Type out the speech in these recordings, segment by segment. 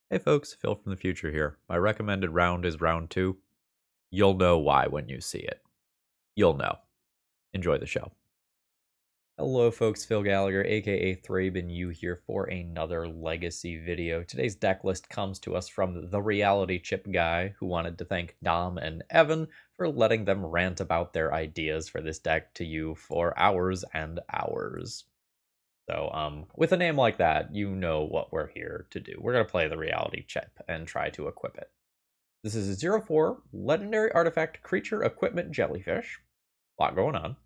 Hey folks, Phil from the future here. My recommended round is round 2. You'll know why when you see it. You'll know. Enjoy the show. Hello folks, Phil Gallagher, aka ThrabenU here for another legacy video. Today's deck list comes to us from the reality chip guy who wanted to thank Dom and Evan for letting them rant about their ideas for this deck to you for hours and hours. So, with a name like that, you know what we're here to do. We're going to play the reality chip and try to equip it. This is a 0/4 legendary artifact creature equipment jellyfish. A lot going on.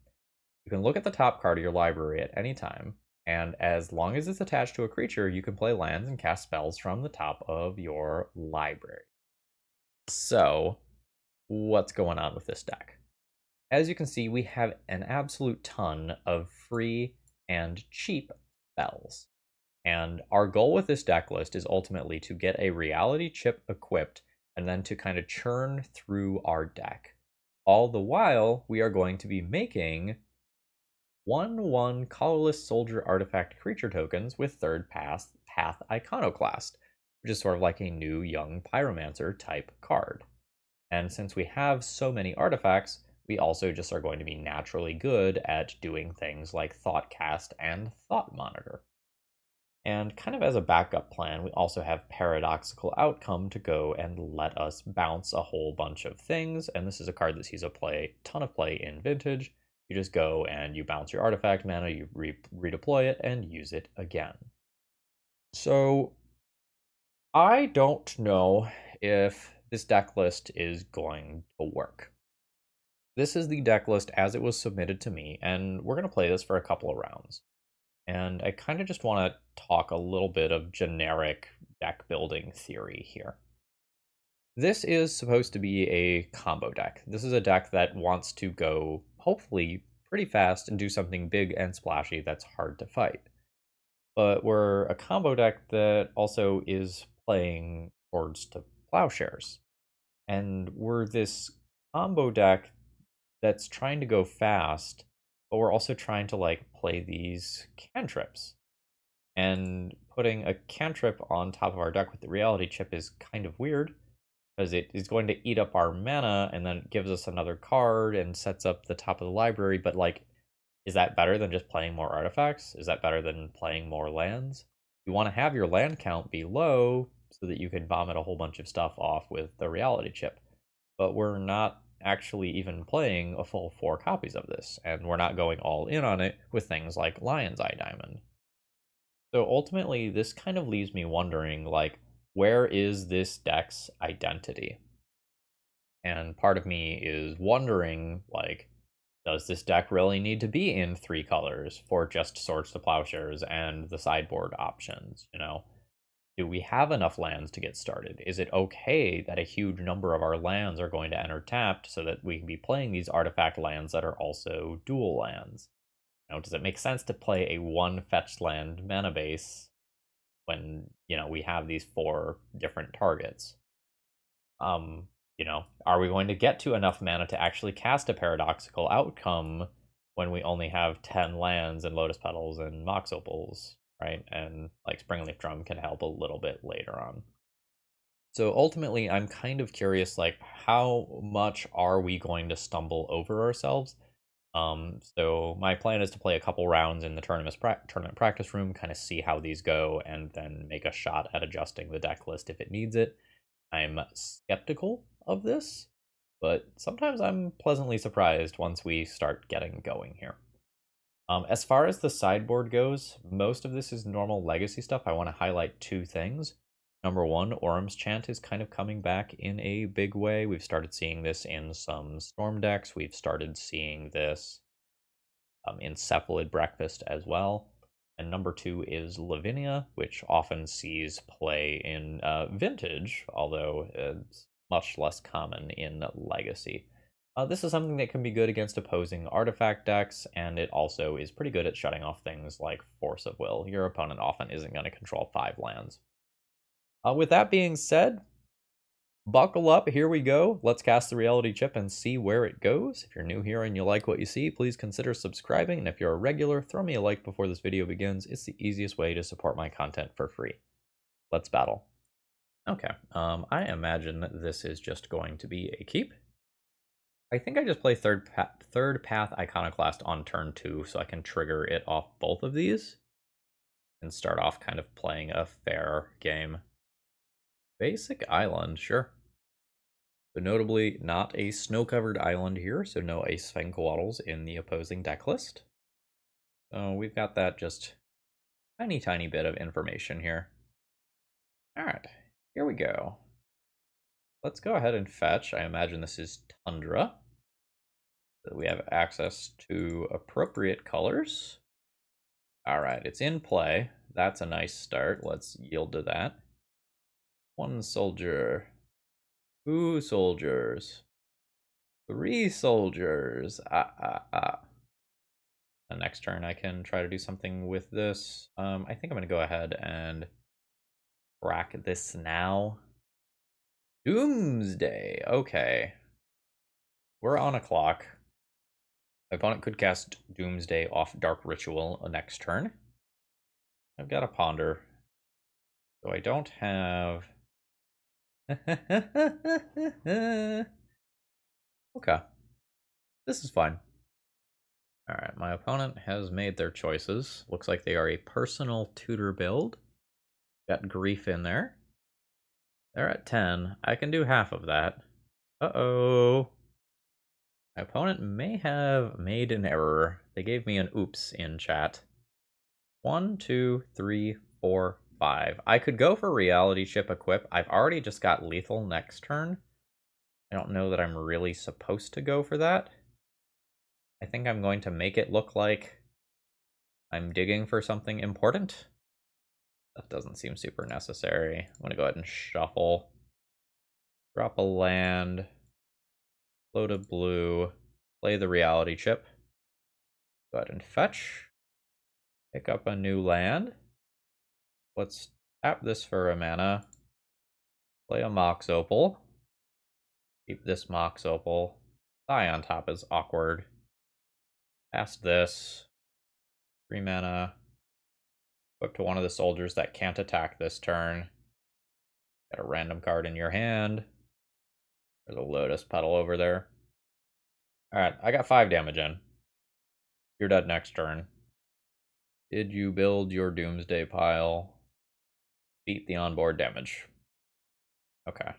You can look at the top card of your library at any time, and as long as it's attached to a creature, you can play lands and cast spells from the top of your library. So, what's going on with this deck? As you can see, we have an absolute ton of free and cheap spells. And our goal with this deck list is ultimately to get a reality chip equipped and then to kind of churn through our deck. All the while, we are going to be making 1/1 colorless soldier artifact creature tokens with Third Path Iconoclast, which is sort of like a new Young Pyromancer type card. And since we have so many artifacts, we also just are going to be naturally good at doing things like Thoughtcast and Thought Monitor. And kind of as a backup plan, we also have Paradoxical Outcome to go and let us bounce a whole bunch of things. And this is a card that sees a ton of play in Vintage. You just go and you bounce your artifact mana, you redeploy it, and use it again. So I don't know if this deck list is going to work. This is the deck list as it was submitted to me, and we're going to play this for a couple of rounds. And I kind of just want to talk a little bit of generic deck building theory here. This is supposed to be a combo deck. This is a deck that wants to go, hopefully, pretty fast and do something big and splashy that's hard to fight. But we're a combo deck that also is playing towards to plowshares. And we're this combo deck that's trying to go fast, but we're also trying to like play these cantrips. And putting a cantrip on top of our deck with the reality chip is kind of weird because it is going to eat up our mana and then it gives us another card and sets up the top of the library. But like, is that better than just playing more artifacts? Is that better than playing more lands? You want to have your land count be low so that you can vomit a whole bunch of stuff off with the reality chip. But we're not actually even playing a full 4 copies of this, and we're not going all in on it with things like Lion's Eye Diamond. So ultimately, this kind of leaves me wondering, like, where is this deck's identity? And part of me is wondering, like, does this deck really need to be in 3 colors for just Swords to Plowshares and the sideboard options, you know? Do we have enough lands to get started? Is it okay that a huge number of our lands are going to enter tapped so that we can be playing these artifact lands that are also dual lands? You know, does it make sense to play a 1 fetched land mana base when, you know, we have these 4 different targets? You know, are we going to get to enough mana to actually cast a paradoxical outcome when we only have 10 lands and Lotus Petals and Mox Opals, right? And like Springleaf Drum can help a little bit later on. So ultimately, I'm kind of curious, like, how much are we going to stumble over ourselves? So my plan is to play a couple rounds in the tournament practice room, kind of see how these go, and then make a shot at adjusting the deck list if it needs it. I'm skeptical of this, but sometimes I'm pleasantly surprised once we start getting going here. As far as the sideboard goes, most of this is normal legacy stuff. I want to highlight 2 things. Number 1, Orm's Chant is kind of coming back in a big way. We've started seeing this in some Storm decks. We've started seeing this in Cephalid Breakfast as well. And number 2 is Lavinia, which often sees play in Vintage, although it's much less common in Legacy. This is something that can be good against opposing artifact decks, and it also is pretty good at shutting off things like Force of Will. Your opponent often isn't going to control 5 lands. With that being said, buckle up, here we go. Let's cast the reality chip and see where it goes. If you're new here and you like what you see, please consider subscribing. And if you're a regular, throw me a like before this video begins. It's the easiest way to support my content for free. Let's battle. Okay, I imagine that this is just going to be a keep. I think I just play Third Path Iconoclast on turn 2, so I can trigger it off both of these and start off kind of playing a fair game. Basic island, sure. But notably, not a snow-covered island here, so no Ace Fangwaddles in the opposing deck list. So we've got that just tiny bit of information here. Alright, here we go. Let's go ahead and fetch. I imagine this is Tundra. So we have access to appropriate colors. Alright, it's in play. That's a nice start. Let's yield to that. 1 soldier. 2 soldiers. 3 soldiers. The next turn I can try to do something with this. I think I'm going to go ahead and crack this now. Doomsday. Okay. We're on a clock. My opponent could cast Doomsday off Dark Ritual next turn. I've got a Ponder. So I don't have... Okay. This is fine. Alright, my opponent has made their choices. Looks like they are a personal tutor build. Got Grief in there. They're at 10. I can do half of that. Uh-oh. My opponent may have made an error. They gave me an oops in chat. 1, 2, 3, 4, 5. I could go for Reality Chip Equip. I've already just got Lethal next turn. I don't know that I'm really supposed to go for that. I think I'm going to make it look like I'm digging for something important. That doesn't seem super necessary. I'm going to go ahead and shuffle. Drop a land. Load a blue. Play the Reality Chip. Go ahead and fetch. Pick up a new land. Let's tap this for a mana. Play a Mox Opal. Keep this Mox Opal. Die on top is awkward. Cast this. 3 mana. Equip to one of the soldiers that can't attack this turn. Got a random card in your hand. There's a Lotus Petal over there. Alright, I got 5 damage in. You're dead next turn. Did you build your Doomsday pile? Beat the onboard damage. Okay.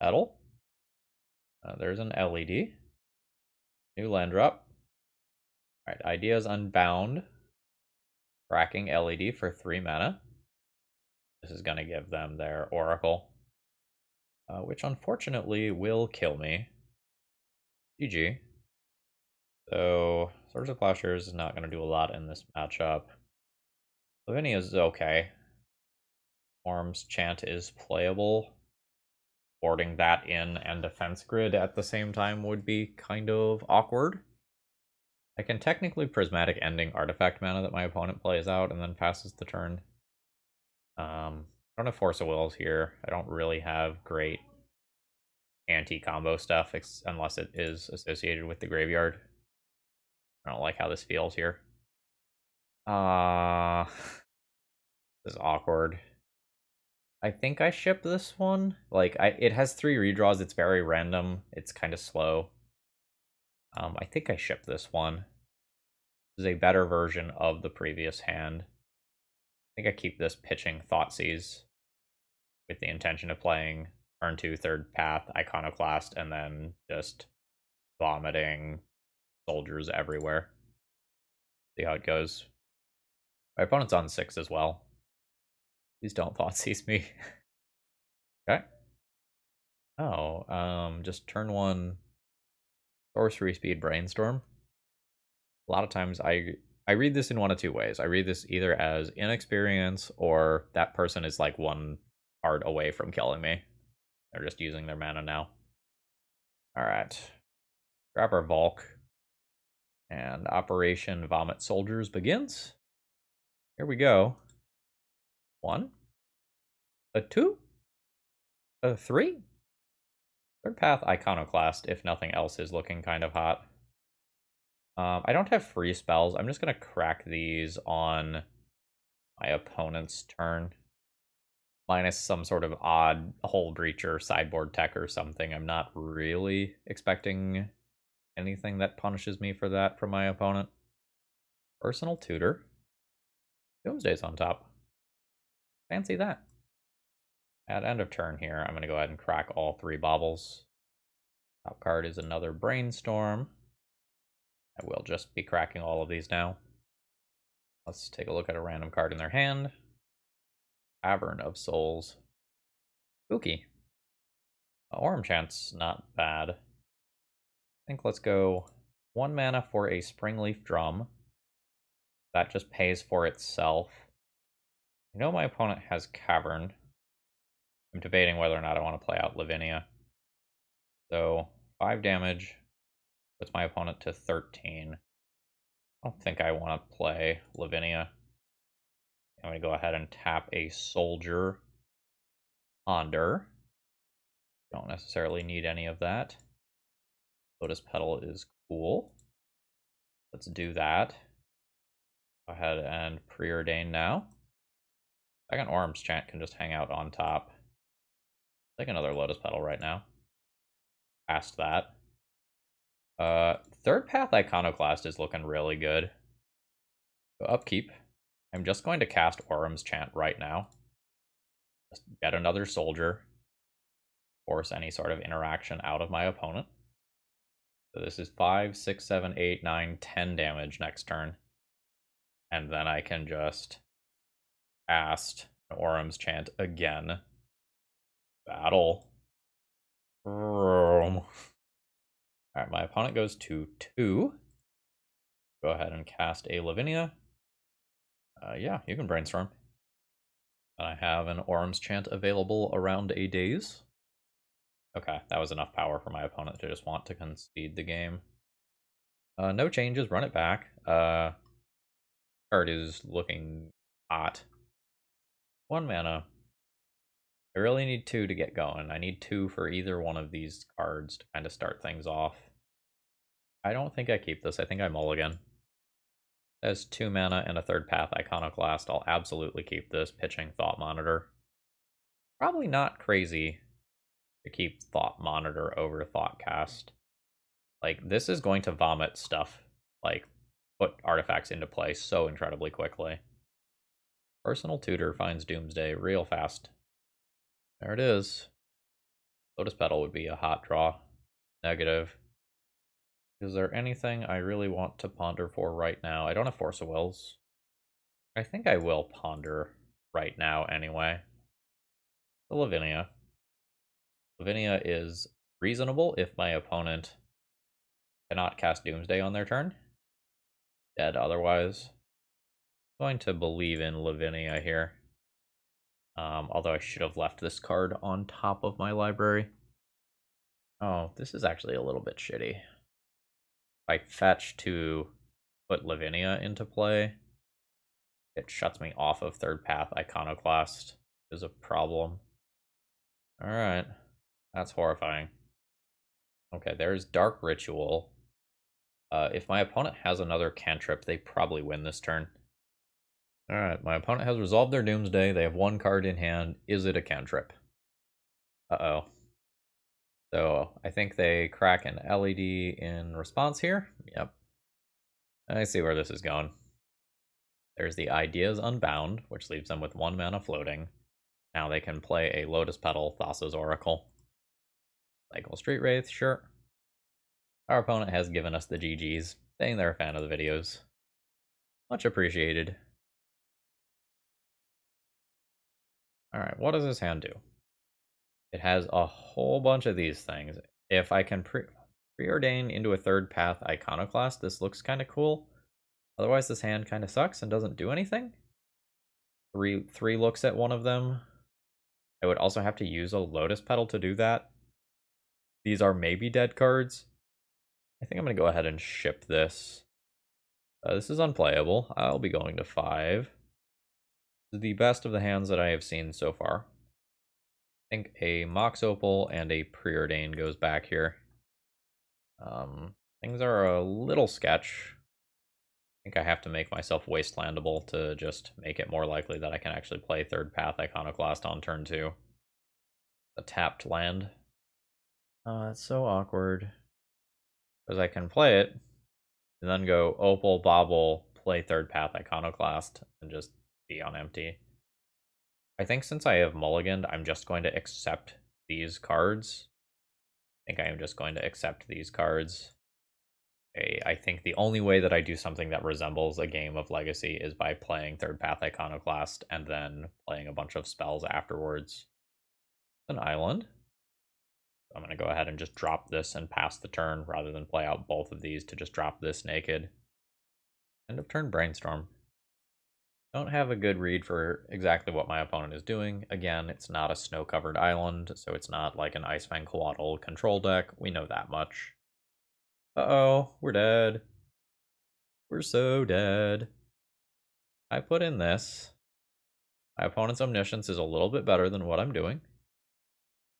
Petal. There's an LED. New land drop. Alright, Ideas Unbound. Cracking LED for 3 mana. This is going to give them their Oracle. Which unfortunately will kill me. GG. So, Swords of Plowshares is not going to do a lot in this matchup. Lavinia is okay. Form's Chant is playable. Boarding that in and Defense Grid at the same time would be kind of awkward. I can technically Prismatic Ending Artifact mana that my opponent plays out and then passes the turn. I don't have Force of Wills here. I don't really have great anti-combo stuff unless it is associated with the graveyard. I don't like how this feels here. This is awkward. I think I ship this one. Like, it has 3 redraws. It's very random. It's kind of slow. I think I ship this one. This is a better version of the previous hand. I think I keep this pitching Thoughtseize with the intention of playing turn 2 Third Path Iconoclast and then just vomiting soldiers everywhere. See how it goes. My opponent's on 6 as well. Please don't Thoughtseize me. Okay. Oh, just turn 1 Sorcery Speed Brainstorm. A lot of times I read this in one of 2 ways. I read this either as inexperience or that person is like 1 card away from killing me. They're just using their mana now. Alright. Grab our Volk. And Operation Vomit Soldiers begins. Here we go. 1. A 2. A 3. Third Path Iconoclast, if nothing else is looking kind of hot. I don't have free spells. I'm just going to crack these on my opponent's turn. minus some sort of odd hole breacher sideboard tech or something. I'm not really expecting anything that punishes me for that from my opponent. Personal tutor. Doomsday's on top. Fancy that. At end of turn here, I'm going to go ahead and crack all 3 baubles. Top card is another Brainstorm. I will just be cracking all of these now. Let's take a look at a random card in their hand. Cavern of Souls. Spooky. Orm Chant's not bad. I think let's go 1 mana for a Springleaf Drum. That just pays for itself. I know my opponent has Cavern. I'm debating whether or not I want to play out Lavinia. So 5 damage puts my opponent to 13. I don't think I want to play Lavinia. I'm going to go ahead and tap a Soldier. Ponder. Don't necessarily need any of that. Lotus Petal is cool. Let's do that. Go ahead and preordain now. Second Orm's Chant can just hang out on top. Take another Lotus Petal right now. Past that. Third Path Iconoclast is looking really good. So upkeep. I'm just going to cast Orm's Chant right now. Just get another Soldier. Force any sort of interaction out of my opponent. So this is 5, 6, 7, 8, 9, 10 damage next turn. And then I can just cast Orm's Chant again. Battle. Alright, my opponent goes to 2. Go ahead and cast a Lavinia. Yeah, you can Brainstorm. I have an Orm's Chant available around a daze. Okay, that was enough power for my opponent to just want to concede the game. No changes, run it back. Card is looking hot. 1 mana. I really need 2 to get going. I need 2 for either one of these cards to kind of start things off. I don't think I keep this. I think I mulligan. As 2 mana and a Third Path Iconoclast, I'll absolutely keep this, pitching Thought Monitor. Probably not crazy to keep Thought Monitor over Thoughtcast. Like, this is going to vomit stuff, like, put artifacts into play so incredibly quickly. Personal Tutor finds Doomsday real fast. There it is. Lotus Petal would be a hot draw. Negative. Is there anything I really want to ponder for right now? I don't have Force of Wills. I think I will ponder right now anyway. The Lavinia. Lavinia is reasonable if my opponent cannot cast Doomsday on their turn. Dead otherwise. I'm going to believe in Lavinia here. Although I should have left this card on top of my library. Oh, this is actually a little bit shitty. If I fetch to put Lavinia into play, it shuts me off of Third Path Iconoclast. Is a problem. Alright. That's horrifying. Okay, there's Dark Ritual. If my opponent has another cantrip, they probably win this turn. Alright, my opponent has resolved their Doomsday. They have 1 card in hand. Is it a cantrip? Uh-oh. So I think they crack an LED in response here. Yep. I see where this is going. There's the Ideas Unbound, which leaves them with 1 mana floating. Now they can play a Lotus Petal, Thassa's Oracle. Cycle Street Wraith, sure. Our opponent has given us the GGs, saying they're a fan of the videos. Much appreciated. Alright, what does this hand do? It has a whole bunch of these things. If I can preordain into a Third Path Iconoclast, this looks kind of cool. Otherwise, this hand kind of sucks and doesn't do anything. Three looks at one of them. I would also have to use a Lotus Petal to do that. These are maybe dead cards. I think I'm going to go ahead and ship this. This is unplayable. I'll be going to 5. This is the best of the hands that I have seen so far. I think a Mox Opal and a Preordain goes back here. Things are a little sketch. think I have to make myself wastelandable to just make it more likely that I can actually play Third Path Iconoclast on turn 2. A tapped land. It's so awkward. Because I can play it, and then go Opal, Bobble, play Third Path Iconoclast, and just be on empty. I think since I have mulliganed, I'm just going to accept these cards. I think I am just going to accept these cards. I think the only way that I do something that resembles a game of Legacy is by playing Third Path Iconoclast and then playing a bunch of spells afterwards. An island. I'm going to go ahead and just drop this and pass the turn rather than play out both of these to just drop this naked. End of turn Brainstorm. Don't have a good read for exactly what my opponent is doing. Again, it's not a snow-covered island, so it's not like an Icefang Coatl control deck. We know that much. Uh-oh, we're dead. We're so dead. I put in this. My opponent's Omniscience is a little bit better than what I'm doing.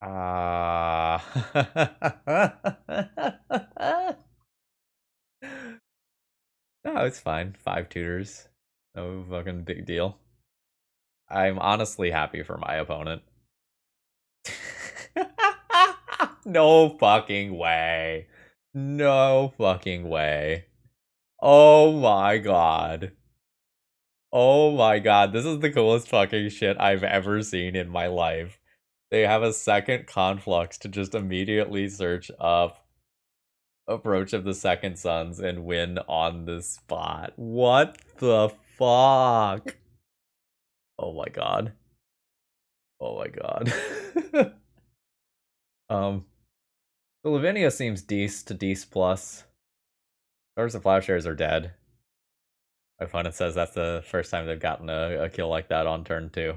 No, it's fine. 5 tutors. No fucking big deal. I'm honestly happy for my opponent. No fucking way. No fucking way. Oh my god. Oh my god. This is the coolest fucking shit I've ever seen in my life. They have a second conflux to just immediately search up Approach of the Second Sons and win on the spot. What the fuck? Oh my god. Oh my god. The Lavinia seems Dece to Dece plus. Stars of Plowshares are dead. My opponent says that's the first time they've gotten a kill like that on turn 2.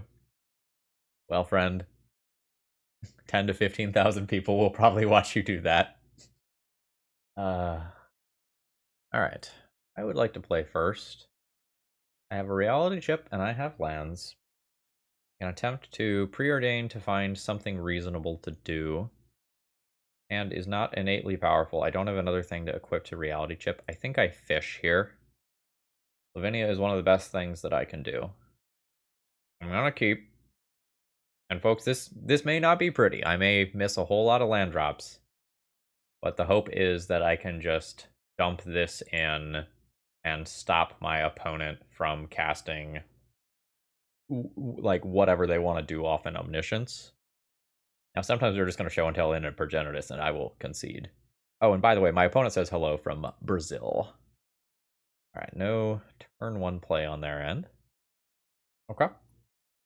Well, friend, 10 to 15,000 people will probably watch you do that. Alright. I would like to play first. I have a reality chip and I have lands. An attempt to preordain to find something reasonable to do. And is not innately powerful. I don't have another thing to equip to reality chip. I think I fish here. Lavinia is one of the best things that I can do. I'm gonna keep. And folks, this may not be pretty. I may miss a whole lot of land drops. But the hope is that I can just dump this in and stop my opponent from casting like whatever they want to do off an Omniscience. Now, sometimes they're just going to show and tell in a Progenitus, and I will concede. Oh, and by the way, my opponent says hello from Brazil. Alright, no turn 1 play on their end. Okay.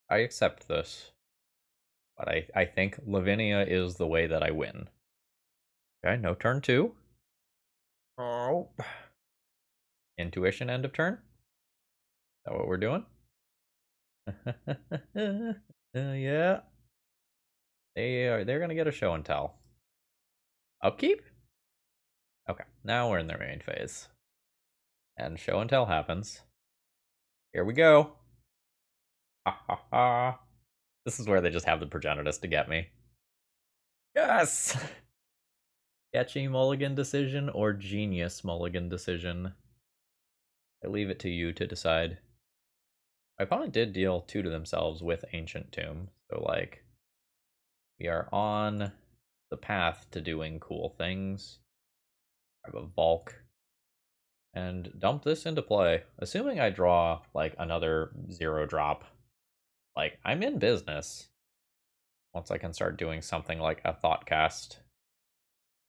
I accept this. But I think Lavinia is the way that I win. Okay, no turn 2. Oh. Intuition end of turn? Is that what we're doing? Yeah. They're gonna get a show and tell. Upkeep? Okay, now we're in the main phase. And show and tell happens. Here we go. Ha ha ha. This is where they just have the Progenitus to get me. Yes! Sketchy mulligan decision or genius mulligan decision? I leave it to you to decide. My opponent did deal 2 to themselves with Ancient Tomb, so like, we are on the path to doing cool things. I have a Valk. And dump this into play. Assuming I draw, like, another 0-drop. Like, I'm in business. Once I can start doing something like a Thoughtcast.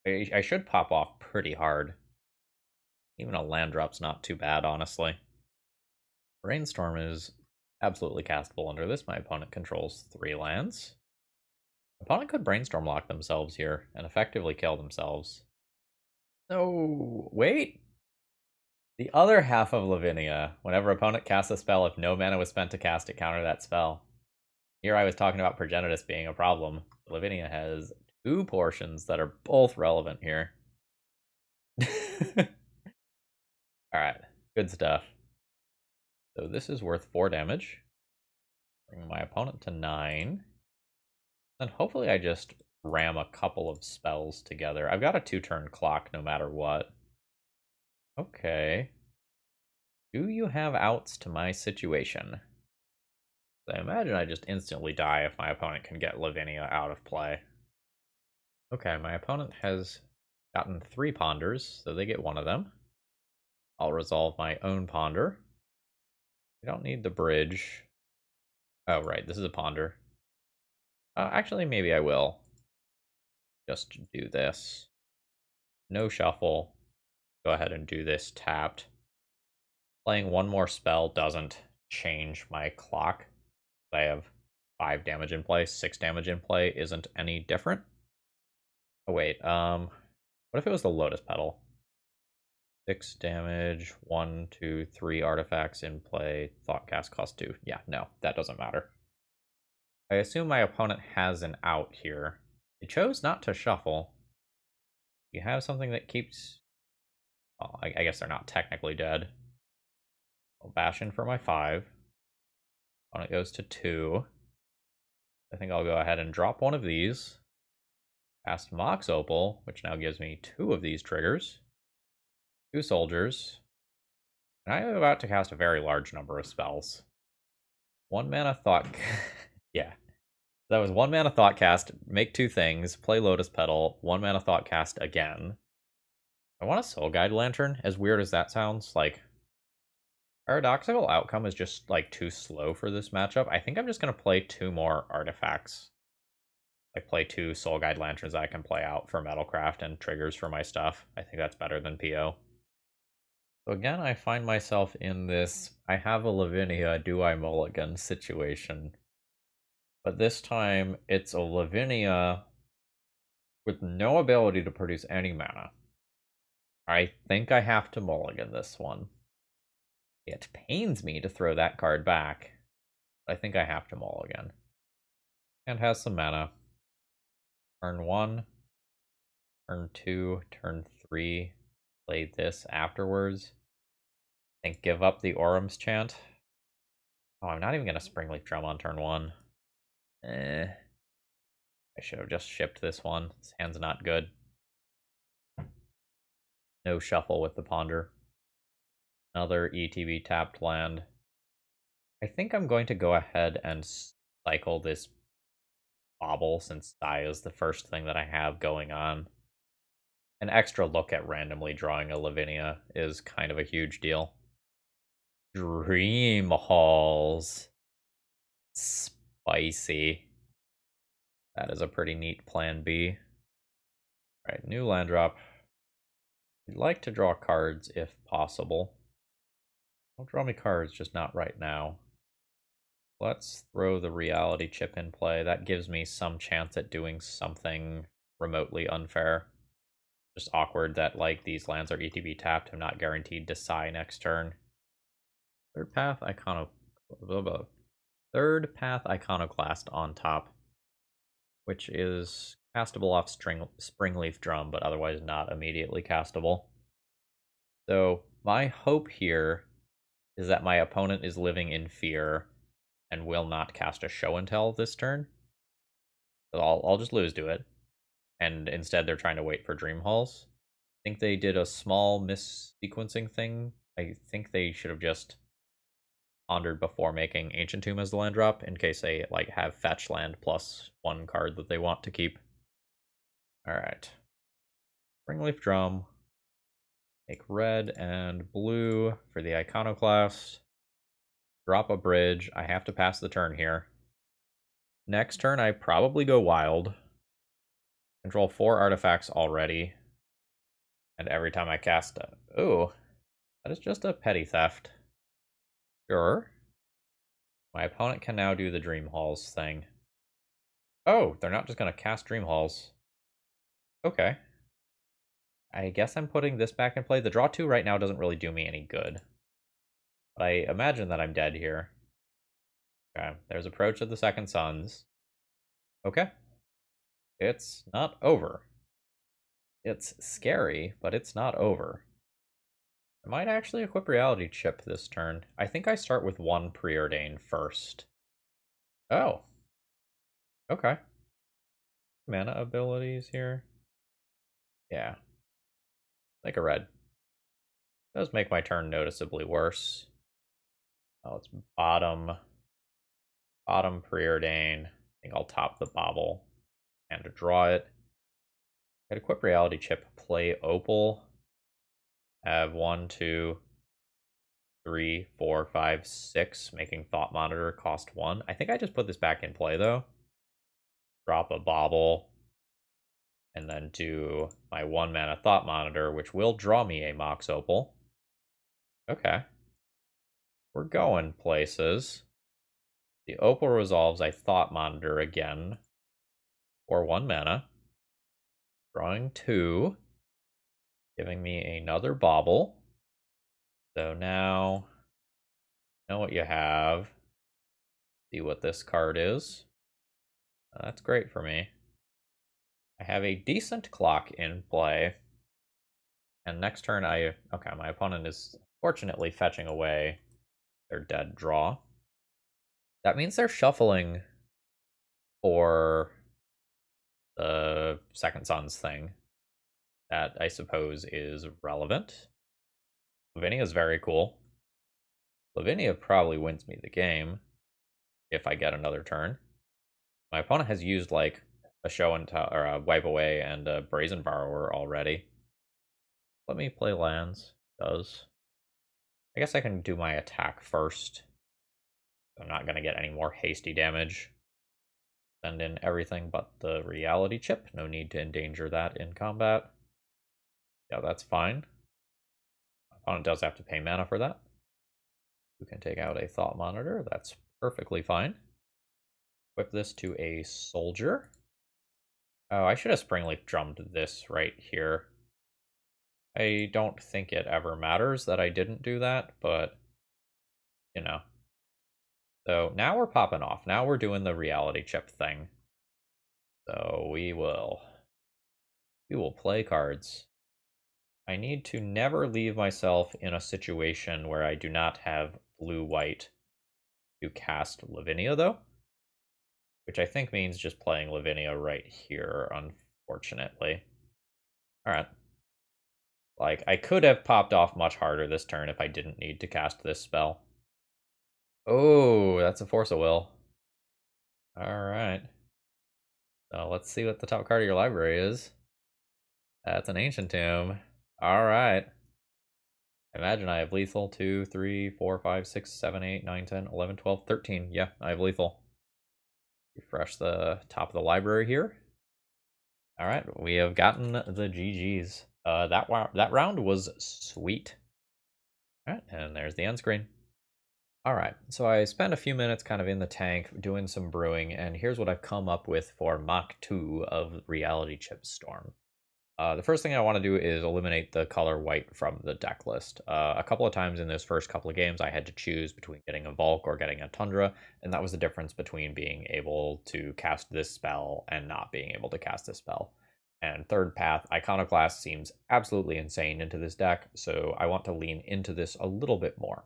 I should pop off pretty hard. Even a land drop's not too bad, honestly. Brainstorm is absolutely castable under this. My opponent controls 3 lands. My opponent could Brainstorm lock themselves here and effectively kill themselves. No, wait! The other half of Lavinia, whenever opponent casts a spell, if no mana was spent to cast it, counter that spell. Here I was talking about Progenitus being a problem. Lavinia has 2 portions that are both relevant here. Alright, good stuff. So this is worth 4 damage. Bringing my opponent to 9. And hopefully I just ram a couple of spells together. I've got a 2-turn clock no matter what. Okay. Do you have outs to my situation? I imagine I just instantly die if my opponent can get Lavinia out of play. Okay, my opponent has gotten 3 ponders, so they get 1 of them. I'll resolve my own ponder. I don't need the bridge. Oh, right, this is a ponder. Actually, maybe I will. Just do this. No shuffle. Go ahead and do this tapped. Playing 1 more spell doesn't change my clock. I have 5 damage in play, 6 damage in play isn't any different. Oh wait, what if it was the Lotus Petal? 6 damage, 1, 2, 3 artifacts in play, Thoughtcast cost 2. Yeah, no, that doesn't matter. I assume my opponent has an out here. They chose not to shuffle. You have something that keeps... Well, I guess they're not technically dead. I'll bash in for my 5. Opponent goes to 2. I think I'll go ahead and drop one of these. Cast Mox Opal, which now gives me 2 of these triggers. 2 soldiers. And I am about to cast a very large number of spells. 1 mana Thought... yeah. That was 1 mana Thoughtcast, make 2 things, play Lotus Petal, 1 mana Thoughtcast again. I want a Soul Guide Lantern, as weird as that sounds. Like, Paradoxical Outcome is just, like, too slow for this matchup. I think I'm just going to play 2 more artifacts. Like, play 2 Soul Guide Lanterns that I can play out for Metalcraft and triggers for my stuff. I think that's better than PO. So again, I find myself in this, I have a Lavinia, do I mulligan situation. But this time, it's a Lavinia with no ability to produce any mana. I think I have to mulligan this one. It pains me to throw that card back. But I think I have to mulligan. And has some mana. Turn 1. Turn 2. Turn 3. Play this afterwards. And give up the Orum's Chant. Oh, I'm not even going to Springleaf Drum on turn 1. I should have just shipped this one. This hand's not good. No shuffle with the Ponder. Another ETB tapped land. I think I'm going to go ahead and cycle this Bobble since Sai is the first thing that I have going on. An extra look at randomly drawing a Lavinia is kind of a huge deal. Dream Halls. Spicy. That is a pretty neat plan B. Alright, new land drop. I'd like to draw cards if possible. Don't draw me cards, just not right now. Let's throw the reality chip in play. That gives me some chance at doing something remotely unfair. Just awkward that, like, these lands are ETB tapped. I'm not guaranteed to Sai next turn. Third Path Third Path Iconoclast on top, which is castable off Springleaf Drum, but otherwise not immediately castable. So my hope here is that my opponent is living in fear and will not cast a Show and Tell this turn. So I'll just lose to it. And instead they're trying to wait for Dream Halls. I think they did a small mis-sequencing thing. I think they should have just pondered before making Ancient Tomb as the land drop, in case they like have fetch land plus 1 card that they want to keep. Alright. Springleaf Drum. Make red and blue for the Iconoclast. Drop a bridge. I have to pass the turn here. Next turn, I probably go wild. Control 4 artifacts already. And every time I cast a... Ooh. That is just a petty theft. Sure. My opponent can now do the Dream Halls thing. Oh, they're not just going to cast Dream Halls. Okay. I guess I'm putting this back in play. The draw 2 right now doesn't really do me any good. But I imagine that I'm dead here. Okay, there's Approach of the Second Sons. Okay. It's not over. It's scary, but it's not over. I might actually equip Reality Chip this turn. I think I start with 1 Preordain first. Oh. Okay. Mana abilities here. Yeah. Like a red. Does make my turn noticeably worse. Oh, it's bottom preordain. I think I'll top the bobble and to draw it. Get equip reality chip, play opal. Have 1, 2, 3, 4, 5, 6, making Thought Monitor cost 1. I think I just put this back in play though. Drop a bobble. And then do my 1 mana Thought Monitor, which will draw me a Mox Opal. Okay. We're going places. The Opal resolves, I Thought Monitor again. For 1 mana. Drawing 2. Giving me another bobble. So now, know what you have. See what this card is. That's great for me. I have a decent clock in play. And next turn okay, my opponent is fortunately fetching away their dead draw. That means they're shuffling for the Second Sons thing. That, I suppose, is relevant. Lavinia is very cool. Lavinia probably wins me the game if I get another turn. My opponent has used, like, a show and tell, or a wipe away and a brazen borrower already. Let me play lands. Does. I guess I can do my attack first. I'm not going to get any more hasty damage. Send in everything but the reality chip. No need to endanger that in combat. Yeah, that's fine. My opponent does have to pay mana for that. You can take out a Thought Monitor. That's perfectly fine. Equip this to a soldier. Oh, I should have Springleaf drummed this right here. I don't think it ever matters that I didn't do that, but, you know. So now we're popping off. Now we're doing the reality chip thing. So we will play cards. I need to never leave myself in a situation where I do not have blue-white to cast Lavinia, though. Which I think means just playing Lavinia right here, unfortunately. Alright. Like, I could have popped off much harder this turn if I didn't need to cast this spell. Oh, that's a Force of Will. Alright. So let's see what the top card of your library is. That's an Ancient Tomb. Alright. Imagine I have lethal 2, 3, 4, 5, 6, 7, 8, 9, 10, 11, 12, 13. Yeah, I have lethal. Refresh the top of the library here. Alright, we have gotten the GGs. That round was sweet. Alright, and there's the end screen. Alright, so I spent a few minutes kind of in the tank doing some brewing, and here's what I've come up with for Mach 2 of Reality Chip Storm. The first thing I want to do is eliminate the color white from the deck list. A couple of times in those first couple of games, I had to choose between getting a Volk or getting a Tundra, and that was the difference between being able to cast this spell and not being able to cast this spell. And Third Path Iconoclast seems absolutely insane into this deck, so I want to lean into this a little bit more.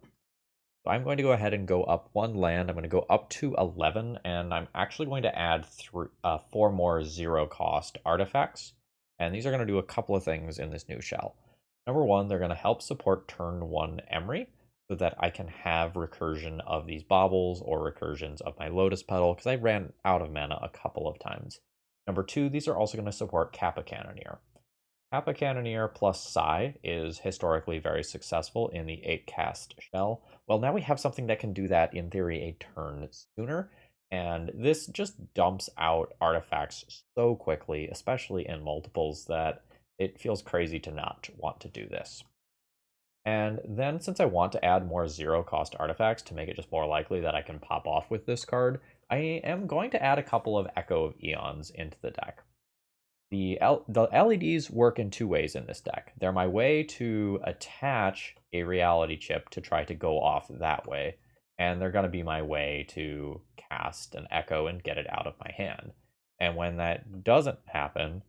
So I'm going to go ahead and go up 1 land. I'm going to go up to 11, and I'm actually going to add 4 more 0-cost artifacts. And these are going to do a couple of things in this new shell. Number 1, they're going to help support turn 1 Emery, so that I can have recursion of these baubles or recursions of my Lotus Petal, because I ran out of mana a couple of times. Number 2, these are also going to support Kappa Cannoneer. Kappa Cannoneer plus Psy is historically very successful in the 8-cast shell. Well, now we have something that can do that, in theory, a turn sooner. And this just dumps out artifacts so quickly, especially in multiples, that it feels crazy to not want to do this. And then, since I want to add more 0-cost artifacts to make it just more likely that I can pop off with this card, I am going to add a couple of Echo of Eons into the deck. The LEDs work in 2 ways in this deck. They're my way to attach a reality chip to try to go off that way, and they're going to be my way to cast an Echo and get it out of my hand. And when that doesn't happen,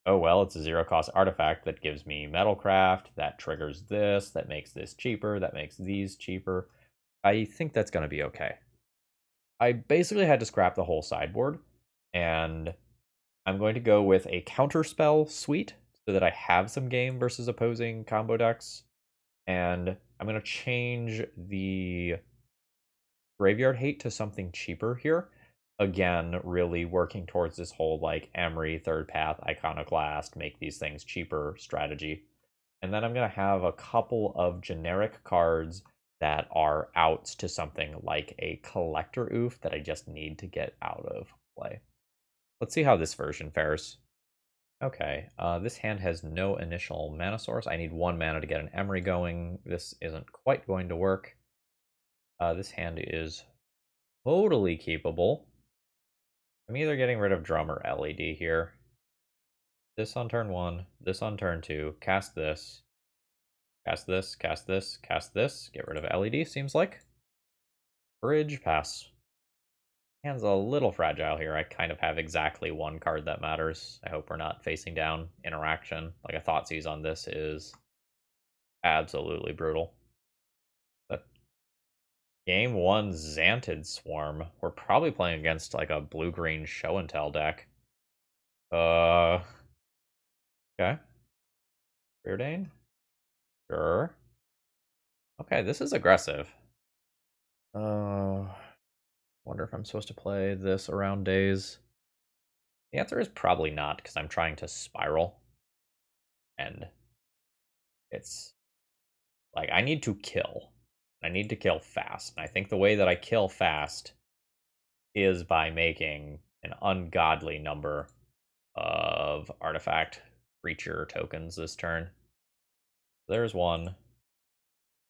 oh well, it's a 0-cost artifact that gives me Metalcraft, that triggers this, that makes this cheaper, that makes these cheaper. I think that's going to be okay. I basically had to scrap the whole sideboard, and I'm going to go with a counterspell suite so that I have some game versus opposing combo decks. And I'm going to change the Graveyard Hate to something cheaper here. Again, really working towards this whole like Emery, Third Path, Iconoclast, make these things cheaper strategy. And then I'm going to have a couple of generic cards that are outs to something like a Collector Oof that I just need to get out of play. Let's see how this version fares. Okay, this hand has no initial mana source. I need 1 mana to get an Emery going. This isn't quite going to work. This hand is totally keepable. I'm either getting rid of Drum or LED here. This on turn 1, this on turn 2, cast this. Cast this, cast this, cast this. Get rid of LED, seems like. Bridge, pass. Hand's a little fragile here. I kind of have exactly 1 card that matters. I hope we're not facing down interaction. Like a Thoughtseize on this is absolutely brutal. But game 1 Xantid Swarm. We're probably playing against like a blue-green show and tell deck. Okay. Preordain? Sure. Okay, this is aggressive. Wonder if I'm supposed to play this around days. The answer is probably not, because I'm trying to spiral. And it's like I need to kill. I need to kill fast. And I think the way that I kill fast is by making an ungodly number of artifact creature tokens this turn. There's 1.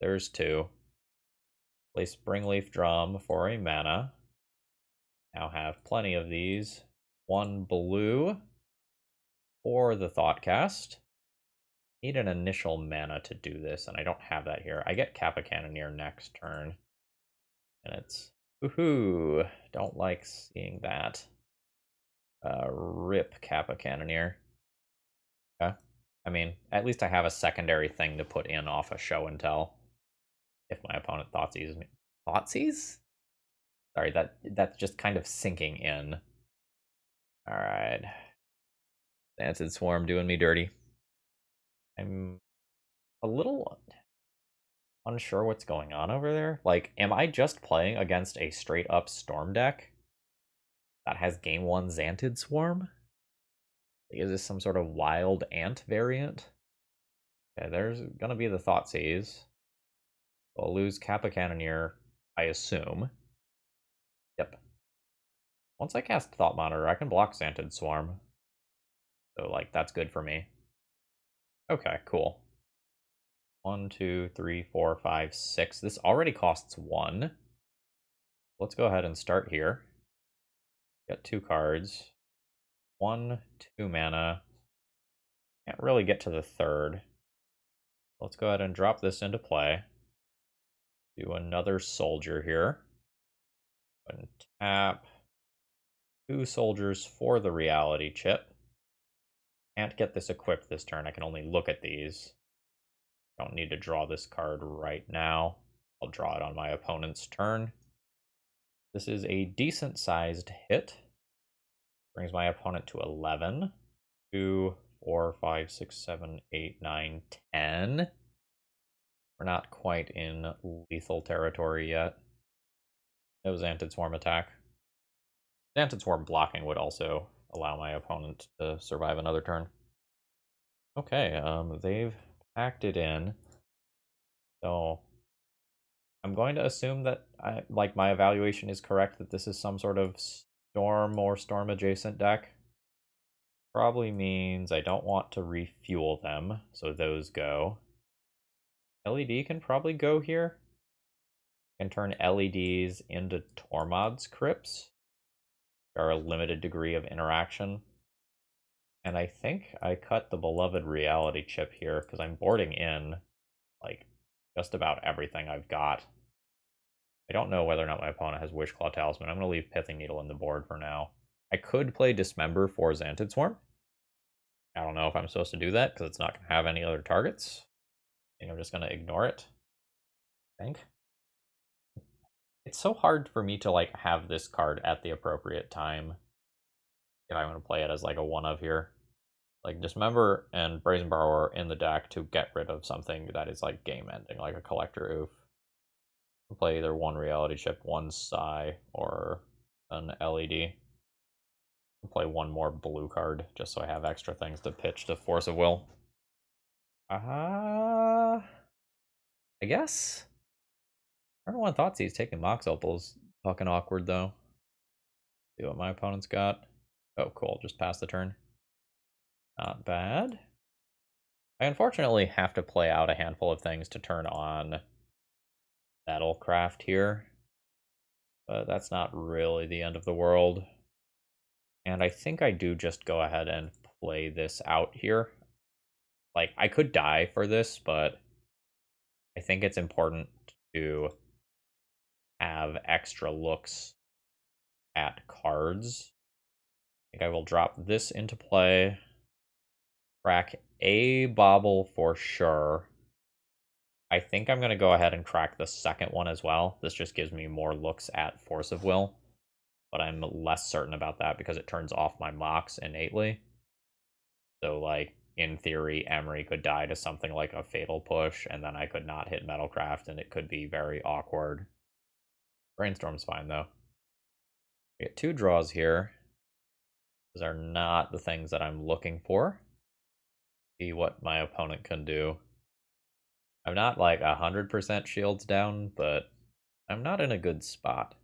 There's 2. Play Springleaf Drum for a mana. Now have plenty of these. 1 blue for the Thoughtcast. Need an initial mana to do this, and I don't have that here. I get Kappa Cannoneer next turn. And it's woohoo! Don't like seeing that. Rip Kappa Cannoneer. Okay. I mean, at least I have a secondary thing to put in off a show and tell. If my opponent Thoughtseizes me. Thoughtseize? Sorry, that's just kind of sinking in. Alright. Xantid Swarm doing me dirty. I'm a little unsure what's going on over there. Like, am I just playing against a straight-up Storm deck that has game 1 Xantid Swarm? Like, is this some sort of wild ant variant? Okay, there's gonna be the Thoughtseize. I'll lose Kappa Cannoneer, I assume. Yep. Once I cast Thought Monitor, I can block Xantid Swarm. So, like, that's good for me. Okay, cool. 1, 2, 3, 4, 5, 6. This already costs 1. Let's go ahead and start here. Got 2 cards. 1, 2 mana. Can't really get to the 3rd. Let's go ahead and drop this into play. Do another soldier here. And tap 2 soldiers for the reality chip. Can't get this equipped this turn. I can only look at these. Don't need to draw this card right now. I'll draw it on my opponent's turn. This is a decent sized hit. Brings my opponent to 11. 2, 4, 5, 6, 7, 8, 9, 10. We're not quite in lethal territory yet. It was Xantid Swarm attack. Xantid Swarm blocking would also allow my opponent to survive another turn. Okay, they've packed it in. So I'm going to assume that my evaluation is correct, that this is some sort of storm or storm adjacent deck. Probably means I don't want to refuel them, so those go. LED can probably go here. Can turn LEDs into Tormod's Crypts. There are a limited degree of interaction. And I think I cut the beloved reality chip here because I'm boarding in like just about everything I've got. I don't know whether or not my opponent has Wishclaw Talisman. I'm going to leave Pithing Needle in the board for now. I could play Dismember for Xantid Swarm. I don't know if I'm supposed to do that because it's not going to have any other targets. I think I'm just going to ignore it. I think. It's so hard for me to like have this card at the appropriate time if I'm going to play it as like a one of here. like Dismember and Brazen Borrower in the deck to get rid of something that is like game ending, like a Collector Oof. Play either one Reality Chip, one Psy, or an LED. Play one more blue card just so I have extra things to pitch to Force of Will. I guess. I don't know what Thoughtseize taking Mox Opal's fucking awkward though. See what my opponent's got. Oh, cool. Just pass the turn. Not bad. I unfortunately have to play out a handful of things to turn on Metalcraft here. But that's not really the end of the world. And I think I do just go ahead and play this out here. Like, I could die for this, but I think it's important to have extra looks at cards. I think I will drop this into play. Crack a bobble for sure. I think I'm going to go ahead and crack the second one as well. This just gives me more looks at Force of Will. But I'm less certain about that because it turns off my Mox innately. So, like, in theory, Emery could die to something like a Fatal Push, and then I could not hit Metalcraft, and it could be very awkward. Brainstorm's fine, though. We get 2 draws here. Those are not the things that I'm looking for. See what my opponent can do. I'm not, like, 100% shields down, but I'm not in a good spot.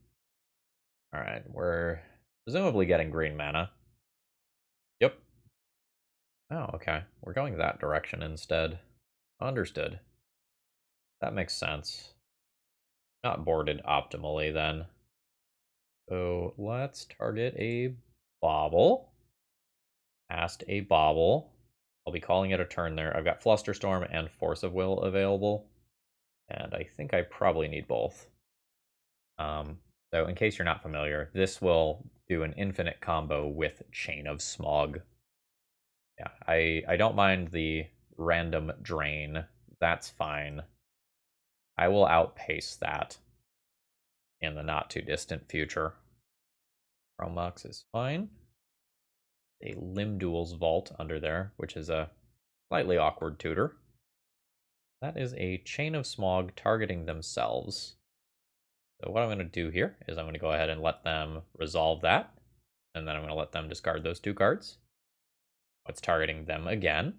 Alright, we're presumably getting green mana. Yep. Oh, okay. We're going that direction instead. Understood. That makes sense. Not boarded optimally then. So let's target a bobble. Cast a bobble. I'll be calling it a turn there. I've got Flusterstorm and Force of Will available. And I think I probably need both. So in case you're not familiar, this will do an infinite combo with Chain of Smog. Yeah, I don't mind the random drain. That's fine. I will outpace that in the not too distant future. Chromox is fine. A Limdual's Vault under there, which is a slightly awkward tutor. That is a Chain of Smog targeting themselves. So what I'm going to do here is I'm going to go ahead and let them resolve that. And then I'm going to let them discard those 2 cards. It's targeting them again.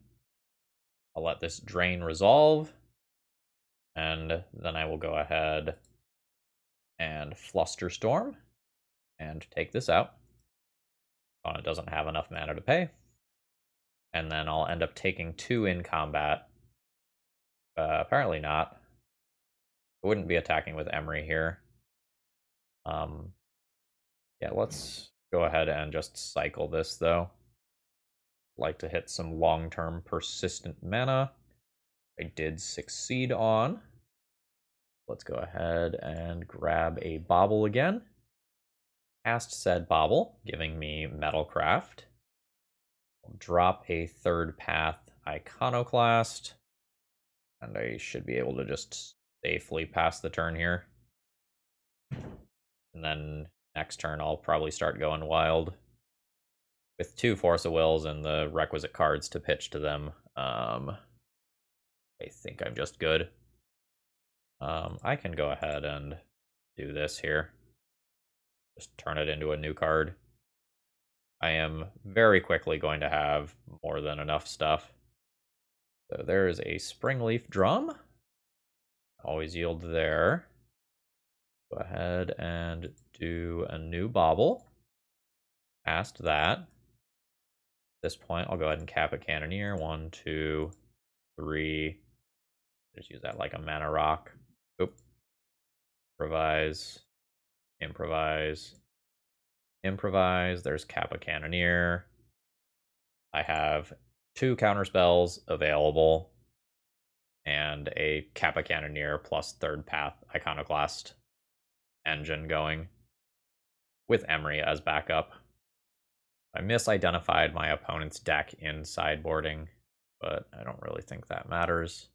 I'll let this drain resolve. And then I will go ahead and Flusterstorm and take this out. Opponent doesn't have enough mana to pay. And then I'll end up taking 2 in combat. Apparently not. I wouldn't be attacking with Emery here. Yeah, let's go ahead and just cycle this, though. Like to hit some long-term persistent mana. I did succeed on. Let's go ahead and grab a bobble again. Cast said bobble, giving me Metalcraft. Drop a Third Path Iconoclast. And I should be able to just safely pass the turn here. And then next turn I'll probably start going wild. With 2 Force of Wills and the requisite cards to pitch to them, I think I'm just good. I can go ahead and do this here. Just turn it into a new card. I am very quickly going to have more than enough stuff. So there is a Springleaf Drum. Always yield there. Go ahead and do a new bobble. Past that. At this point, I'll go ahead and Kappa Cannoneer. 1, 2, 3. Just use that like a mana rock. Oop. Improvise. Improvise. Improvise. There's Kappa Cannoneer. I have 2 counter spells available. And a Kappa Cannoneer plus Third Path Iconoclast engine going. With Emery as backup. I misidentified my opponent's deck in sideboarding, but I don't really think that matters.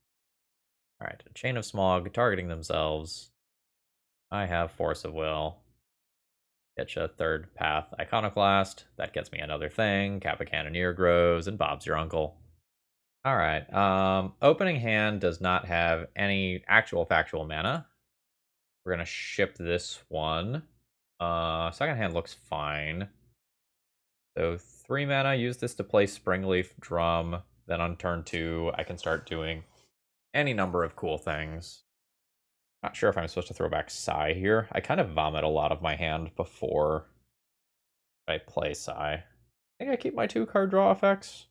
Alright, a Chain of Smog targeting themselves. I have Force of Will. Get you a Third Path Iconoclast. That gets me another thing. Kappa Cannoneer grows, and Bob's your uncle. All right. Opening hand does not have any actual factual mana. We're gonna ship this one. Second hand looks fine. So 3 mana. Use this to play Springleaf Drum. Then on turn 2, I can start doing any number of cool things. Not sure if I'm supposed to throw back Psy here. I kind of vomit a lot of my hand before I play Psy. I think I keep my 2 card draw effects.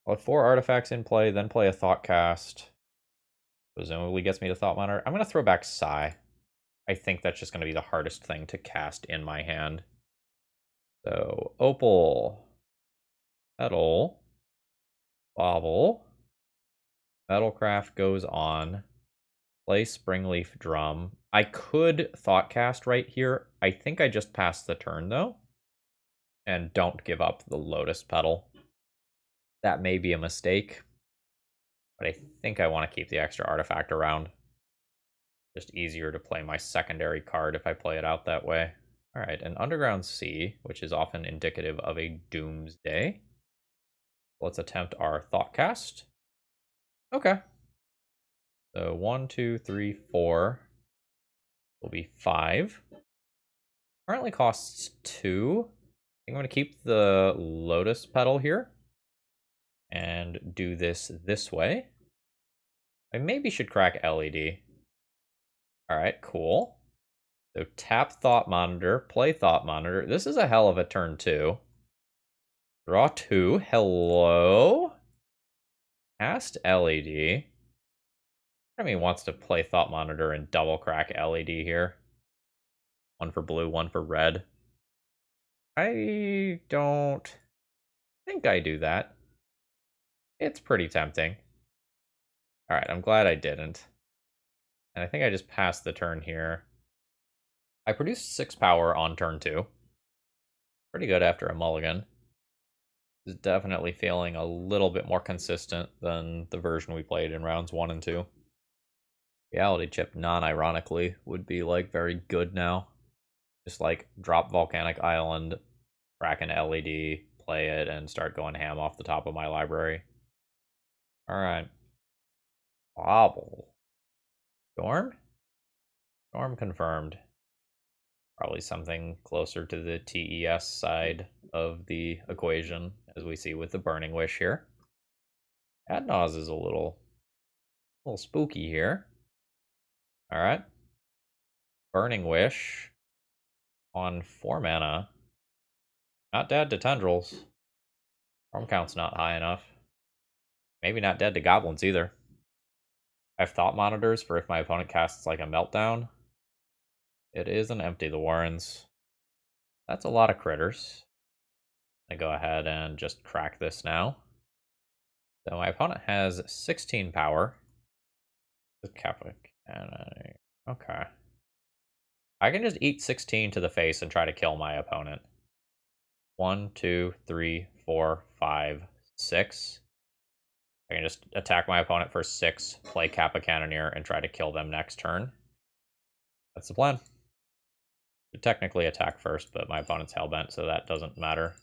I'll have 4 artifacts in play, then play a Thoughtcast. Presumably gets me to Thought Monitor. I'm going to throw back Psy. I think that's just going to be the hardest thing to cast in my hand. So, Opal, Petal, Bobble, Metalcraft goes on. Play Springleaf Drum. I could Thoughtcast right here. I think I just passed the turn, though. And don't give up the Lotus Petal. That may be a mistake. But I think I want to keep the extra artifact around. Just easier to play my secondary card if I play it out that way. Alright, an Underground Sea, which is often indicative of a Doomsday. Let's attempt our Thoughtcast. Okay. So 1, 2, 3, 4 will be 5. Currently costs 2. I think I'm going to keep the Lotus Petal here and do this way. I maybe should crack LED. Alright, cool. So tap Thought Monitor, play Thought Monitor. This is a hell of a turn 2. Draw 2. Hello? Cast LED. I mean, wants to play Thought Monitor and double crack LED here. 1 for blue, 1 for red. I don't think I do that. It's pretty tempting. Alright, I'm glad I didn't. And I think I just passed the turn here. I produced 6 power on turn 2. Pretty good after a mulligan. This is definitely feeling a little bit more consistent than the version we played in rounds 1 and 2. Reality Chip, non-ironically, would be, like, very good now. Just, like, drop Volcanic Island, crack an LED, play it, and start going ham off the top of my library. Alright. Bobble. Storm? Storm confirmed. Probably something closer to the TES side of the equation, as we see with the Burning Wish here. Adnaz is a little spooky here. Alright. Burning Wish on 4 mana. Not dead to Tendrils. Storm count's not high enough. Maybe not dead to Goblins either. I have Thought Monitors for if my opponent casts like a Meltdown. It is an Empty the Warrens. That's a lot of critters. I go ahead and just crack this now. So my opponent has 16 power. Kappa Cannoneer. Okay. I can just eat 16 to the face and try to kill my opponent. 1, 2, 3, 4, 5, 6. I can just attack my opponent for 6, play Kappa Cannoneer, and try to kill them next turn. That's the plan. Should technically attack first, but my opponent's hellbent, so that doesn't matter.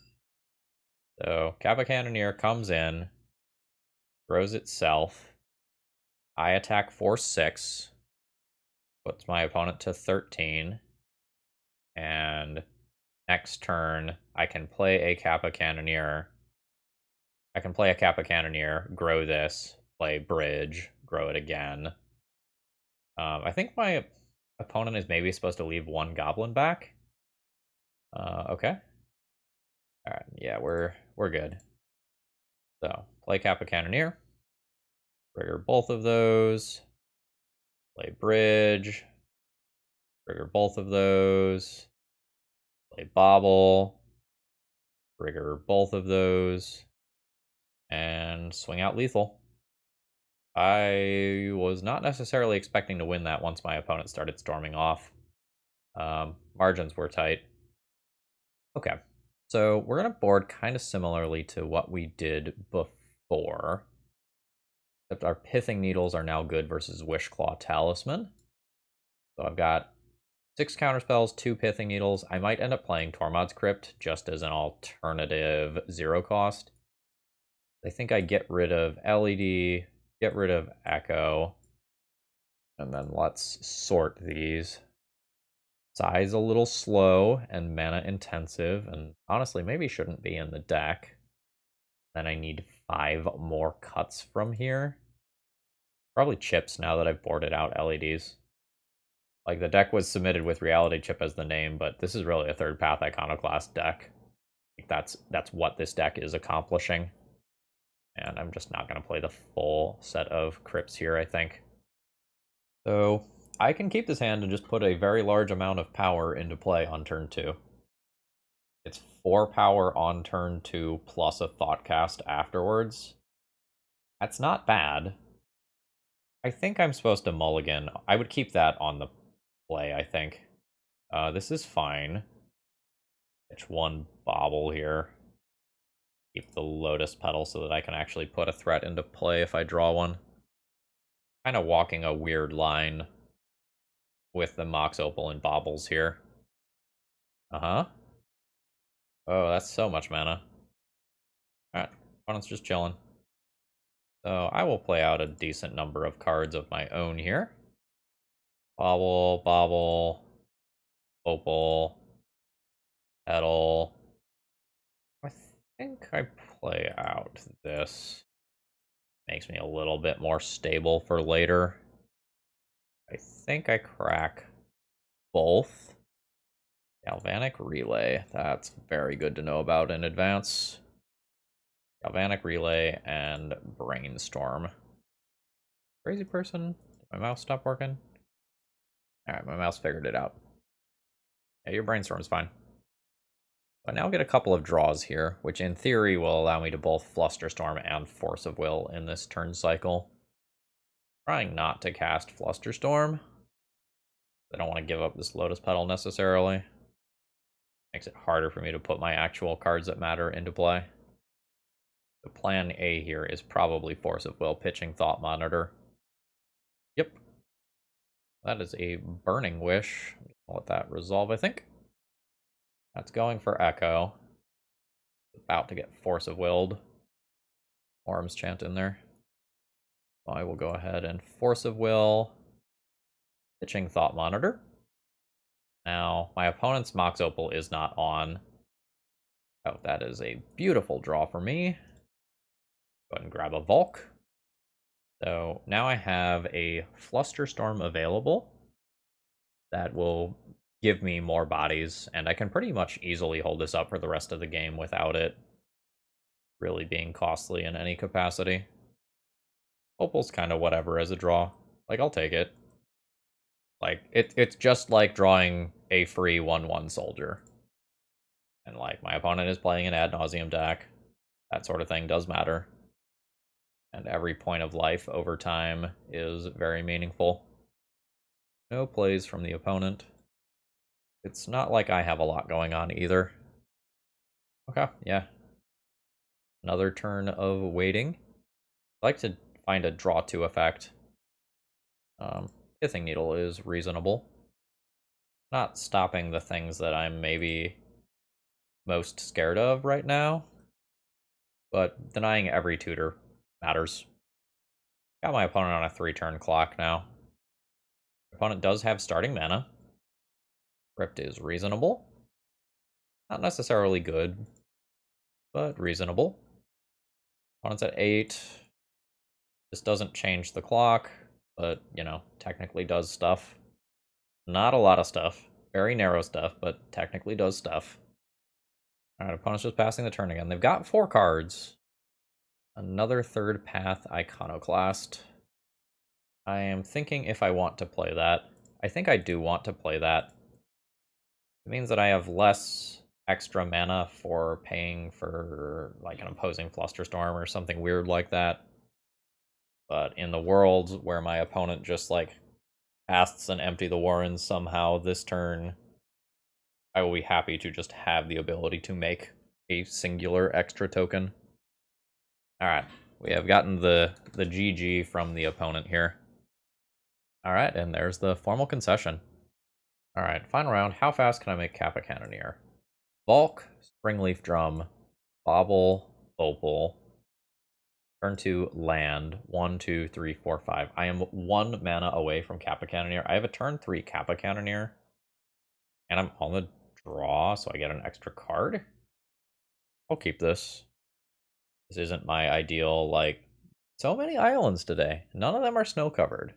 So Kappa Cannoneer comes in, throws itself. I attack for 6, puts my opponent to 13, and next turn I can play a Kappa Cannoneer. I can play a Kappa Cannoneer, grow this, play Bridge, grow it again. I think my opponent is maybe supposed to leave 1 goblin back. Okay. Alright, yeah, we're good. So, play Kappa Cannoneer. Trigger both of those. Play Bridge. Trigger both of those. Play Bobble. Trigger both of those. And swing out lethal. I was not necessarily expecting to win that once my opponent started storming off. Margins were tight. Okay, so we're going to board kind of similarly to what we did before. Except our Pithing Needles are now good versus Wishclaw Talisman. So I've got 6 counterspells, 2 Pithing Needles. I might end up playing Tormod's Crypt just as an alternative 0 cost. I think I get rid of LED, get rid of Echo, and then let's sort these. Size a little slow and mana intensive, and honestly maybe shouldn't be in the deck. Then I need 5 more cuts from here. Probably chips now that I've boarded out LEDs. Like, the deck was submitted with Reality Chip as the name, but this is really a Third Path Iconoclast deck. Like, that's what this deck is accomplishing. And I'm just not going to play the full set of crypts here, I think. So I can keep this hand and just put a very large amount of power into play on turn 2. It's 4 power on turn 2 plus a Thoughtcast afterwards. That's not bad. I think I'm supposed to mulligan. I would keep that on the play, I think. This is fine. Pitch 1 bobble here. Keep the Lotus Petal so that I can actually put a threat into play if I draw one. Kind of walking a weird line with the Mox Opal and bobbles here. Uh-huh. Oh, that's so much mana. Alright, opponent's just chilling. So I will play out a decent number of cards of my own here. Bobble, bobble, opal, petal. I think I play out this. Makes me a little bit more stable for later. I think I crack both. Galvanic Relay. That's very good to know about in advance. Galvanic Relay and Brainstorm. Crazy person. Did my mouse stop working? Alright, my mouse figured it out. Yeah, your Brainstorm's fine. I now get a couple of draws here, which in theory will allow me to both Flusterstorm and Force of Will in this turn cycle. Trying not to cast Flusterstorm. I don't want to give up this Lotus Petal necessarily. Makes it harder for me to put my actual cards that matter into play. The plan A here is probably Force of Will, pitching Thought Monitor. Yep. That is a Burning Wish. I'll let that resolve, I think. That's going for Echo. About to get Force of Willed. Orm's Chant in there. I will go ahead and Force of Will. Pitching Thought Monitor. Now, my opponent's Mox Opal is not on. Oh, that is a beautiful draw for me. Go ahead and grab a Volk. So now I have a Flusterstorm available that will give me more bodies, and I can pretty much easily hold this up for the rest of the game without it really being costly in any capacity. Opal's kind of whatever as a draw. Like, I'll take it. Like, it's just like drawing a free 1/1 soldier. And, like, my opponent is playing an ad nauseum deck. That sort of thing does matter. And every point of life over time is very meaningful. No plays from the opponent. It's not like I have a lot going on either. Okay, yeah. Another turn of waiting. I like to find a draw 2 effect. Pithing Needle is reasonable. Not stopping the things that I'm maybe most scared of right now. But denying every tutor matters. Got my opponent on a 3-turn clock now. My opponent does have starting mana. Crypt is reasonable. Not necessarily good, but reasonable. Opponent's at 8. This doesn't change the clock, but, you know, technically does stuff. Not a lot of stuff. Very narrow stuff, but technically does stuff. Alright, opponent's just passing the turn again. They've got 4 cards. Another Third Path Iconoclast. I am thinking if I want to play that. I think I do want to play that. It means that I have less extra mana for paying for, like, an opposing Flusterstorm or something weird like that. But in the world where my opponent just, like, casts and Empty the Warrens somehow this turn, I will be happy to just have the ability to make a singular extra token. Alright, we have gotten the GG from the opponent here. Alright, and there's the formal concession. Alright, final round. How fast can I make Kappa Cannoneer? Bulk, Springleaf Drum, Bobble, Opal. Turn 2, land. 1, 2, 3, 4, 5. I am 1 mana away from Kappa Cannoneer. I have a turn 3 Kappa Cannoneer. And I'm on the draw, so I get an extra card. I'll keep this. This isn't my ideal, like... So many islands today. None of them are snow-covered.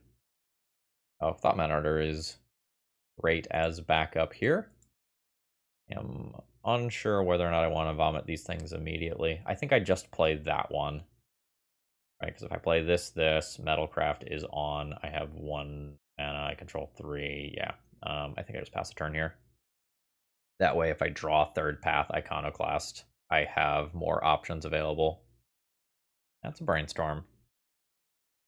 Oh, Thoughtcast is great as backup here. I'm unsure whether or not I want to vomit these things immediately. I think I just played that one. Right, because if I play this, Metalcraft is on. I have 1 mana, I control 3. Yeah, I think I just pass a turn here. That way, if I draw Third Path Iconoclast, I have more options available. That's a brainstorm.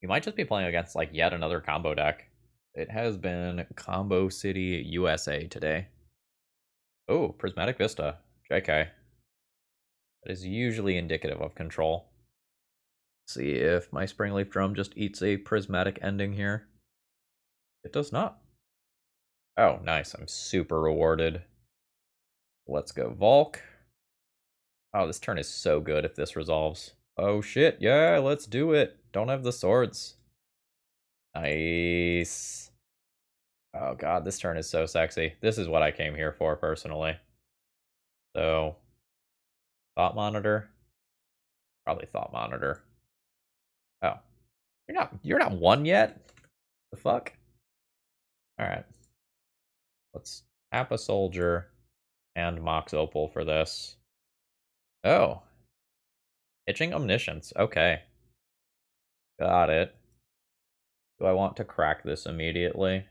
You might just be playing against, like, yet another combo deck. It has been Combo City USA today. Oh, Prismatic Vista. JK. That is usually indicative of control. See if my Springleaf Drum just eats a prismatic ending here. It does not. Oh, nice. I'm super rewarded. Let's go Volk. Oh, this turn is so good if this resolves. Oh shit, yeah, let's do it. Don't have the swords. Nice. Oh god, this turn is so sexy. This is what I came here for, personally. So, Thought Monitor? Probably Thought Monitor. Oh. You're not 1 yet? The fuck? Alright. Let's tap a soldier and Mox Opal for this. Oh. Pitching Omniscience. Okay. Got it. Do I want to crack this immediately?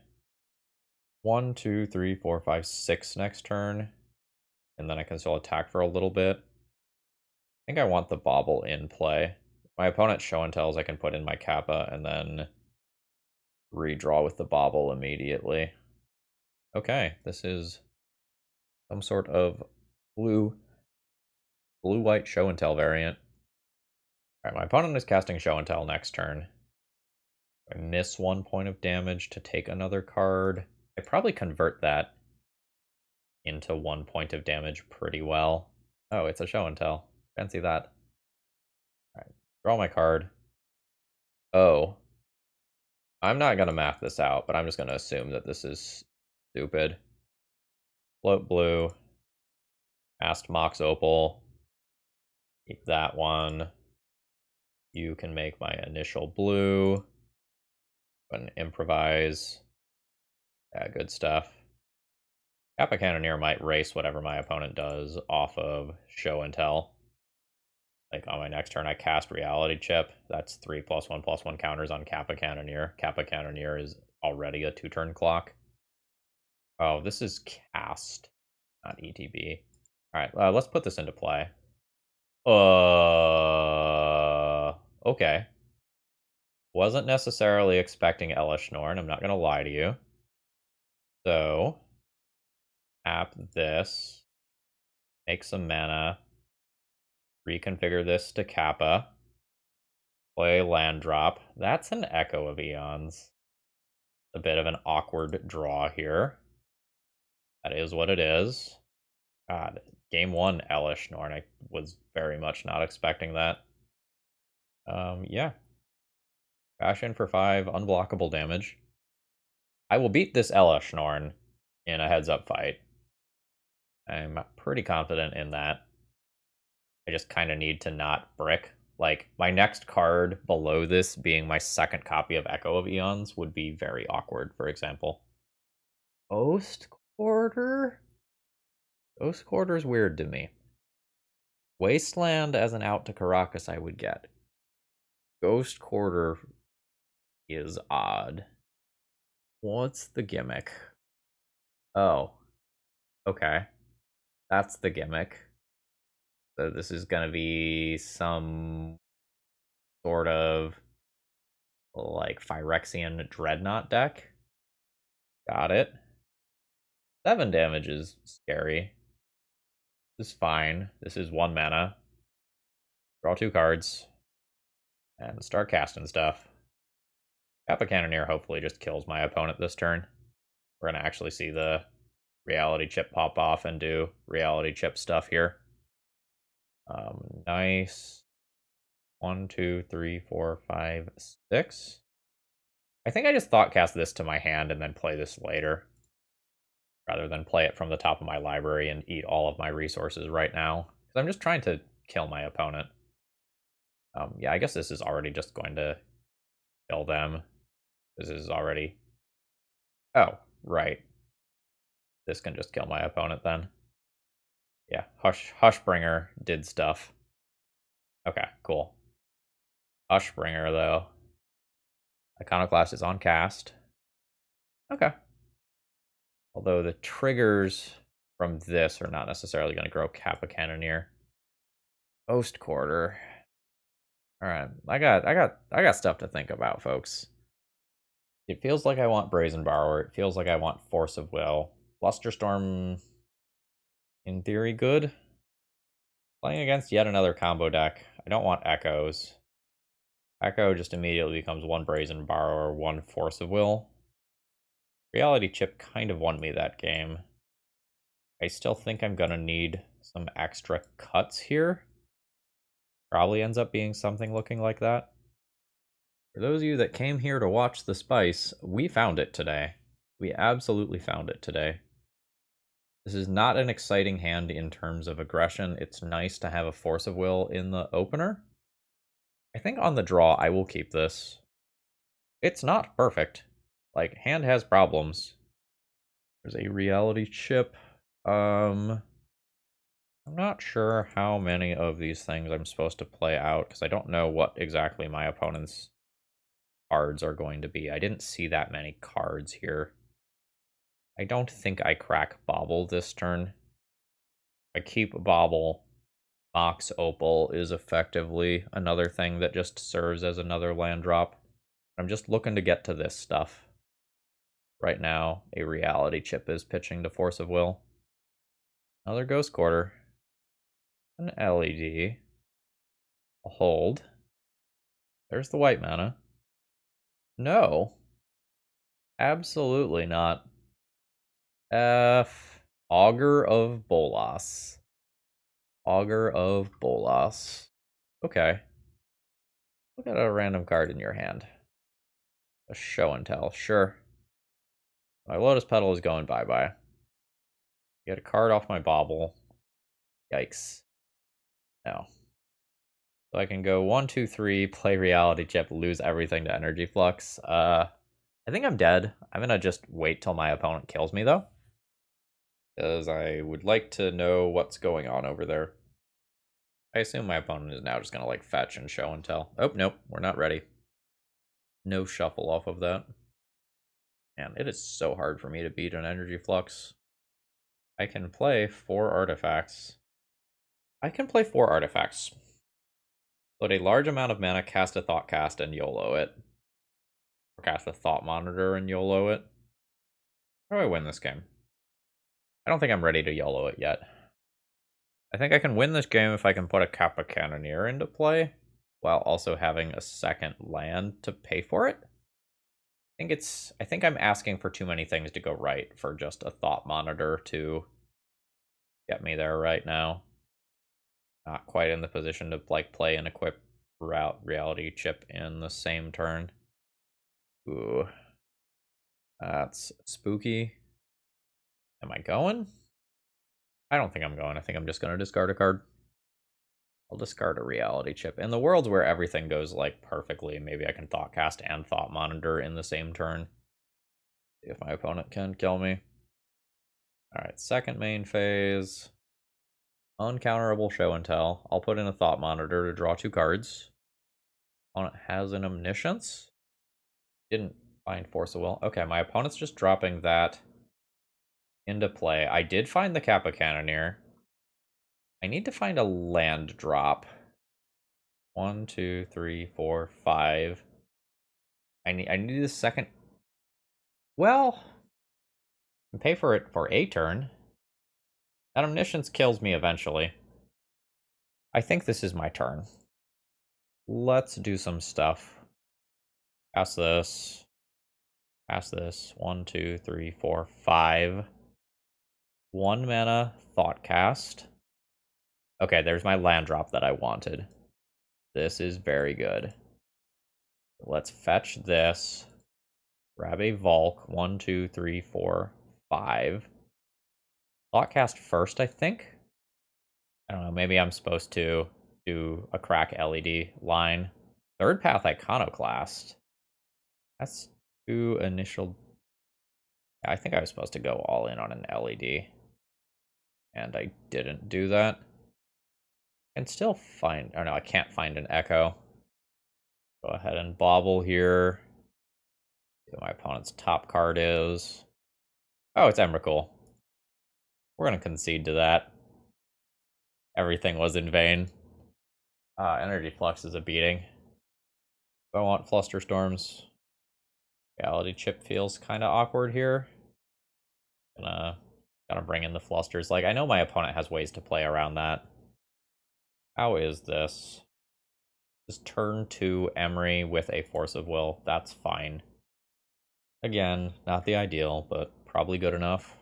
1, 2, 3, 4, 5, 6 next turn. And then I can still attack for a little bit. I think I want the Bobble in play. My opponent's show and tells I can put in my Kappa and then redraw with the Bobble immediately. Okay, this is some sort of blue-white show and tell variant. Alright, my opponent is casting show and tell next turn. I miss 1 point of damage to take another card. I probably convert that into 1 point of damage pretty well. Oh, it's a show and tell. Fancy that. Alright, draw my card. Oh. I'm not gonna math this out, but I'm just gonna assume that this is stupid. Float blue. Cast Mox Opal. Keep that one. You can make my initial blue. And improvise. Yeah, good stuff. Kappa Cannoneer might race whatever my opponent does off of show and tell. Like on my next turn, I cast Reality Chip. That's 3+1/+1 counters on Kappa Cannoneer. Kappa Cannoneer is already a 2-turn clock. Oh, this is cast, not ETB. All right, let's put this into play. Okay. Wasn't necessarily expecting Elesh Norn, I'm not gonna lie to you. So, tap this, make some mana, reconfigure this to Kappa, play land drop. That's an Echo of Eons. A bit of an awkward draw here. That is what it is. God, game 1 Elesh Norn. I was very much not expecting that. Yeah. Bash in for 5, unblockable damage. I will beat this Elesh Norn in a heads-up fight. I'm pretty confident in that. I just kind of need to not brick. Like, my next card below this being my second copy of Echo of Eons would be very awkward, for example. Ghost Quarter? Ghost Quarter's weird to me. Wasteland as an out to Caracas I would get. Ghost Quarter is odd. What's the gimmick? Oh. Okay. That's the gimmick. So this is gonna be some sort of like Phyrexian Dreadnought deck. Got it. 7 damage is scary. This is fine. This is 1 mana. Draw 2 cards. And start casting stuff. Kappa Cannoneer hopefully just kills my opponent this turn. we're going to actually see the reality chip pop off and do reality chip stuff here. Nice. 1, 2, 3, 4, 5, 6. I think I just Thoughtcast this to my hand and then play this later, rather than play it from the top of my library and eat all of my resources right now. Because I'm just trying to kill my opponent. Yeah, I guess this is already just going to kill them. This is already... Oh, right. This can just kill my opponent then. Yeah, Hushbringer did stuff. Okay, cool. Hushbringer, though. Iconoclast is on cast. Okay. Although the triggers from this are not necessarily going to grow Kappa Cannoneer. Ghost Quarter. Alright, I got stuff to think about, folks. It feels like I want Brazen Borrower. It feels like I want Force of Will. Flusterstorm, in theory, good. Playing against yet another combo deck. I don't want Echoes. Echo just immediately becomes 1 Brazen Borrower, 1 Force of Will. Reality Chip kind of won me that game. I still think I'm gonna need some extra cuts here. Probably ends up being something looking like that. For those of you that came here to watch the spice, we found it today. We absolutely found it today. This is not an exciting hand in terms of aggression. It's nice to have a Force of Will in the opener. I think on the draw, I will keep this. It's not perfect. Like, hand has problems. There's a reality chip. I'm not sure how many of these things I'm supposed to play out, because I don't know what exactly my opponent's cards are going to be. I didn't see that many cards here. I don't think I crack Bobble this turn. I keep Bobble. Mox Opal is effectively another thing that just serves as another land drop. I'm just looking to get to this stuff. Right now, a reality chip is pitching to Force of Will. Another Ghost Quarter. An LED. A hold. There's the white mana. No. Absolutely not. Augur of Bolas. Augur of Bolas. Okay. Look at a random card in your hand. A show and tell. Sure. My Lotus Petal is going bye-bye. Get a card off my Bobble. Yikes. No. So I can go 1, 2, 3, play Reality Chip, lose everything to Energy Flux. I think I'm dead. I'm gonna just wait till my opponent kills me, though. Because I would like to know what's going on over there. I assume my opponent is now just gonna, like, fetch and show and tell. Oh, nope, we're not ready. No shuffle off of that. Man, it is so hard for me to beat an Energy Flux. I can play 4 artifacts. I can play 4 artifacts. Load a large amount of mana, cast a Thoughtcast, and YOLO it. Or cast a Thought Monitor and YOLO it. How do I win this game? I don't think I'm ready to YOLO it yet. I think I can win this game if I can put a Kappa Cannoneer into play, while also having a second land to pay for it. I think I'm asking for too many things to go right for just a Thought Monitor to get me there right now. Not quite in the position to, like, play and equip Reality Chip in the same turn. Ooh. That's spooky. Am I going? I don't think I'm going. I think I'm just going to discard a card. I'll discard a Reality Chip. In the worlds where everything goes, like, perfectly, maybe I can Thoughtcast and Thought Monitor in the same turn. See if my opponent can kill me. Alright, second main phase. Uncounterable show and tell. I'll put in a Thought Monitor to draw 2 cards. Opponent has an Omniscience. Didn't find Force of Will. Okay, my opponent's just dropping that into play. I did find the Kappa Cannoneer. I need to find a land drop. 1, 2, 3, 4, 5. I need a second. Well, I can pay for it for a turn. That Omniscience kills me eventually. I think this is my turn. Let's do some stuff. Pass this. Pass this. 1, 2, 3, 4, 5. 1 mana Thoughtcast. Okay, there's my land drop that I wanted. This is very good. Let's fetch this. Grab a Volk. 1, 2, 3, 4, 5. Thoughtcast first, I think. I don't know. Maybe I'm supposed to do a crack LED line. Third Path Iconoclast. That's 2 initial. I think I was supposed to go all in on an LED. And I didn't do that. I can still find. Oh no, I can't find an Echo. Go ahead and bobble here. See what my opponent's top card is. Oh, it's Emrakul. We're going to concede to that. Everything was in vain. Energy Flux is a beating. Do I want Flusterstorms? Reality Chip feels kind of awkward here. Gonna bring in the Flusters. Like, I know my opponent has ways to play around that. How is this? Just turn 2 Emery with a Force of Will. That's fine. Again, not the ideal, but probably good enough.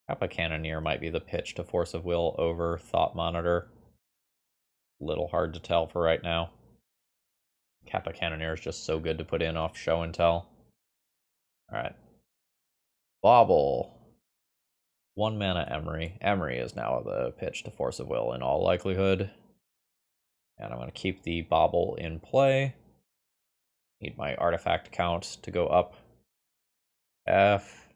Kappa Cannoneer might be the pitch to Force of Will over Thought Monitor. Little hard to tell for right now. Kappa Cannoneer is just so good to put in off Show and Tell. Alright. Bobble. 1 mana Emery. Emery is now the pitch to Force of Will in all likelihood. And I'm going to keep the Bobble in play. Need my artifact count to go up. F.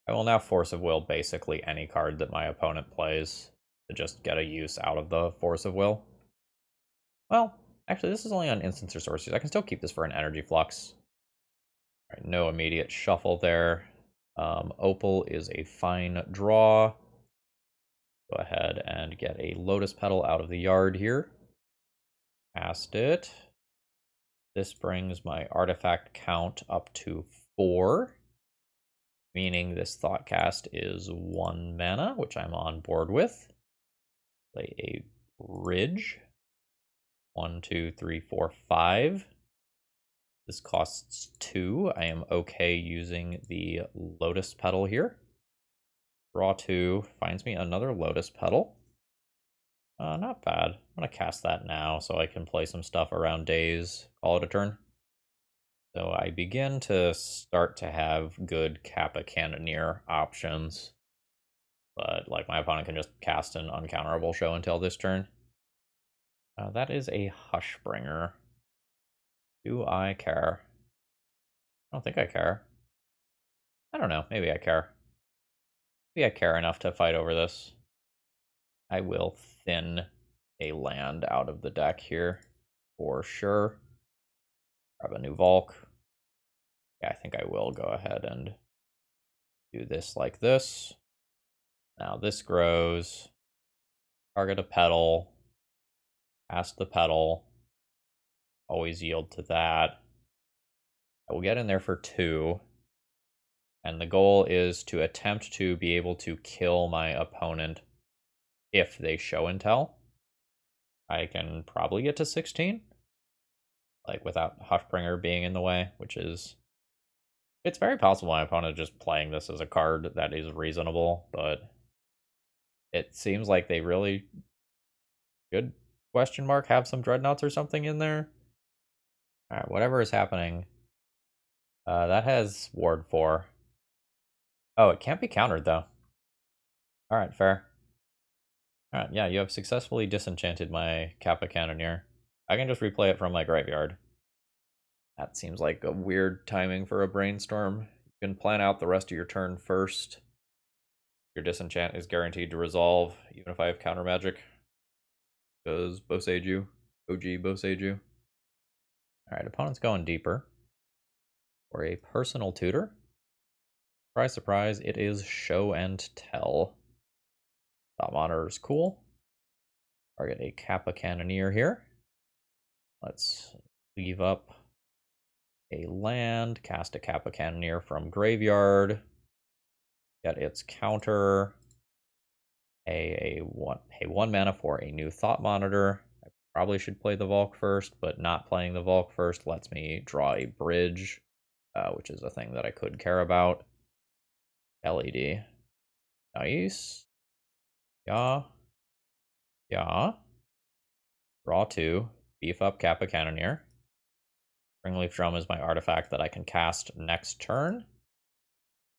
I will now Force of Will basically any card that my opponent plays to just get a use out of the Force of Will. Well, actually, this is only on instants or sorceries. I can still keep this for an Energy Flux. All right, no immediate shuffle there. Opal is a fine draw. Go ahead and get a Lotus Petal out of the yard here. Cast it. This brings my artifact count up to 4. Meaning this Thoughtcast is 1 mana, which I'm on board with. Play a Bridge. 1, 2, 3, 4, 5. This costs 2. I am okay using the Lotus Petal here. Draw 2. Finds me another Lotus Petal. Not bad. I'm going to cast that now so I can play some stuff around days. Call it a turn. So I begin to start to have good Kappa Cannoneer options. But like my opponent can just cast an uncounterable Show until this turn. That is a Hushbringer. Do I care? I don't think I care. I don't know. Maybe I care. Maybe I care enough to fight over this. I will thin a land out of the deck here for sure. Grab a new Volk. Yeah, I think I will go ahead and do this like this. Now this grows. Target a petal. Cast the petal. Always yield to that. I will get in there for 2. And the goal is to attempt to be able to kill my opponent if they Show and Tell. I can probably get to 16. Like without Hushbringer being in the way, which is... It's very possible my opponent is just playing this as a card that is reasonable, but it seems like they really should have some Dreadnoughts or something in there. Alright, whatever is happening. That has Ward 4. Oh, it can't be countered though. Alright, fair. Alright, yeah, you have successfully disenchanted my Kappa Cannoneer. I can just replay it from my graveyard. That seems like a weird timing for a Brainstorm. You can plan out the rest of your turn first. Your disenchant is guaranteed to resolve, even if I have counter magic. Because Boseiju, OG Boseiju. Alright, opponent's going deeper. For a personal tutor. Surprise, surprise, it is Show and Tell. Thought Monitor is cool. Target a Kappa Cannoneer here. Let's leave up a land, cast a Kappa Cannoneer from graveyard, get its counter, pay 1 mana for a new Thought Monitor. I probably should play the Volk first, but not playing the Volk first lets me draw a Bridge which is a thing that I could care about. LED. Nice. Yeah. Yeah. Draw 2. Beef up Kappa Cannoneer. Springleaf Drum is my artifact that I can cast next turn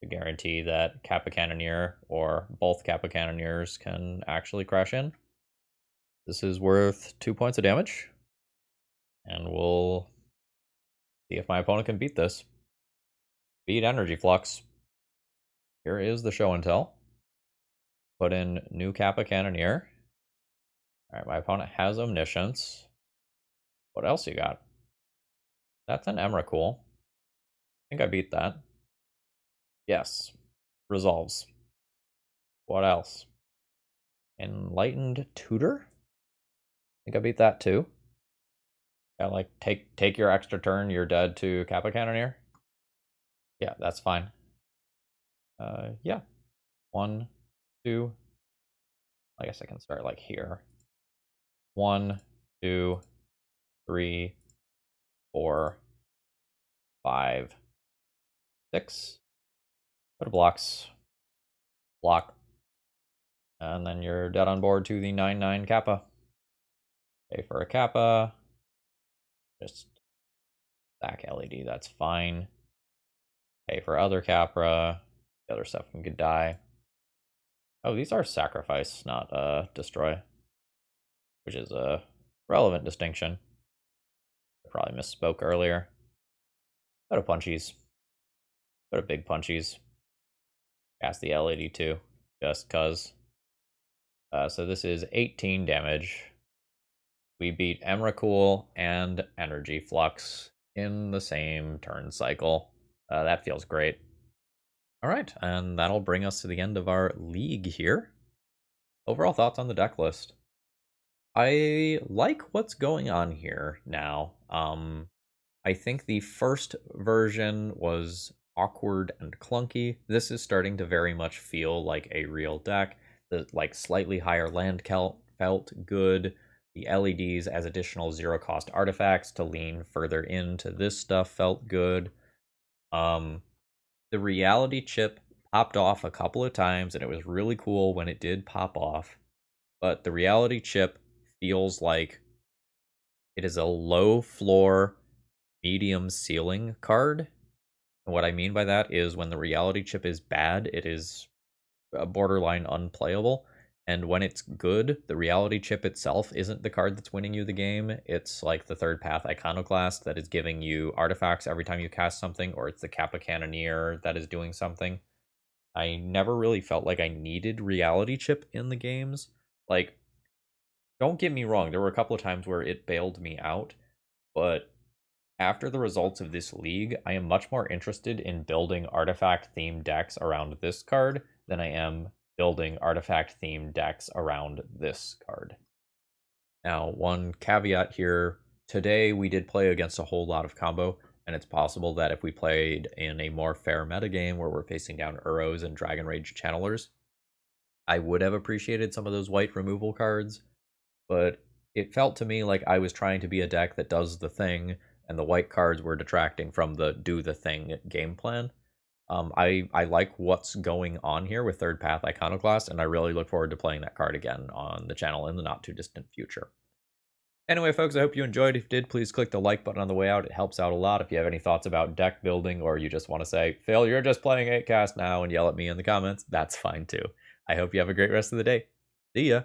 to guarantee that Kappa Cannoneer or both Kappa Cannoneers can actually crash in. This is worth 2 points of damage. And we'll see if my opponent can beat this. Beat Energy Flux. Here is the show and tell. Put in new Kappa Cannoneer. Alright, my opponent has Omniscience. What else you got? That's an Emrakul. I think I beat that. Yes. Resolves. What else? Enlightened Tutor? I think I beat that too. Yeah, like take your extra turn, you're dead to Kappa Cannoneer. Yeah, that's fine. Yeah. 1, 2. I guess I can start like here. 1, 2, 3, 4, 5, 6. Go to blocks. Block. And then you're dead on board to the 9/9 Kappa. Pay for a Kappa. Just stack LED, that's fine. Pay for other Kappa. The other stuff can die. Oh, these are sacrifice, not destroy. Which is a relevant distinction. I probably misspoke earlier. Go to punchies. Go to big punchies. Cast the LED too, just cuz. So this is 18 damage. We beat Emrakul and Energy Flux in the same turn cycle. That feels great. All right, and that'll bring us to the end of our league here. Overall thoughts on the deck list. I like what's going on here now. I think the first version was awkward and clunky. This is starting to very much feel like a real deck. The like slightly higher land count felt good. The LEDs as additional zero cost artifacts to lean further into this stuff felt good. The reality chip popped off a couple of times, and it was really cool when it did pop off. But the reality chip feels like it is a low floor, medium ceiling card. And what I mean by that is when the reality chip is bad, it is borderline unplayable. And when it's good, the reality chip itself isn't the card that's winning you the game. It's like the Third Path Iconoclast that is giving you artifacts every time you cast something, or it's the Kappa Cannoneer that is doing something. I never really felt like I needed reality chip in the games. Like, don't get me wrong, there were a couple of times where it bailed me out, but after the results of this league, I am much more interested in building artifact-themed decks around this card than I am building artifact-themed decks around this card. Now, one caveat here. Today, we did play against a whole lot of combo, and it's possible that if we played in a more fair metagame where we're facing down Uros and Dragon Rage Channelers, I would have appreciated some of those white removal cards, but it felt to me like I was trying to be a deck that does the thing, and the white cards were detracting from the do the thing game plan. I like what's going on here with Third Path Iconoclast, and I really look forward to playing that card again on the channel in the not too distant future. Anyway, folks, I hope you enjoyed. If you did, please click the like button on the way out. It helps out a lot. If you have any thoughts about deck building, or you just want to say, Phil, you're just playing 8cast now, and yell at me in the comments, that's fine too. I hope you have a great rest of the day. See ya!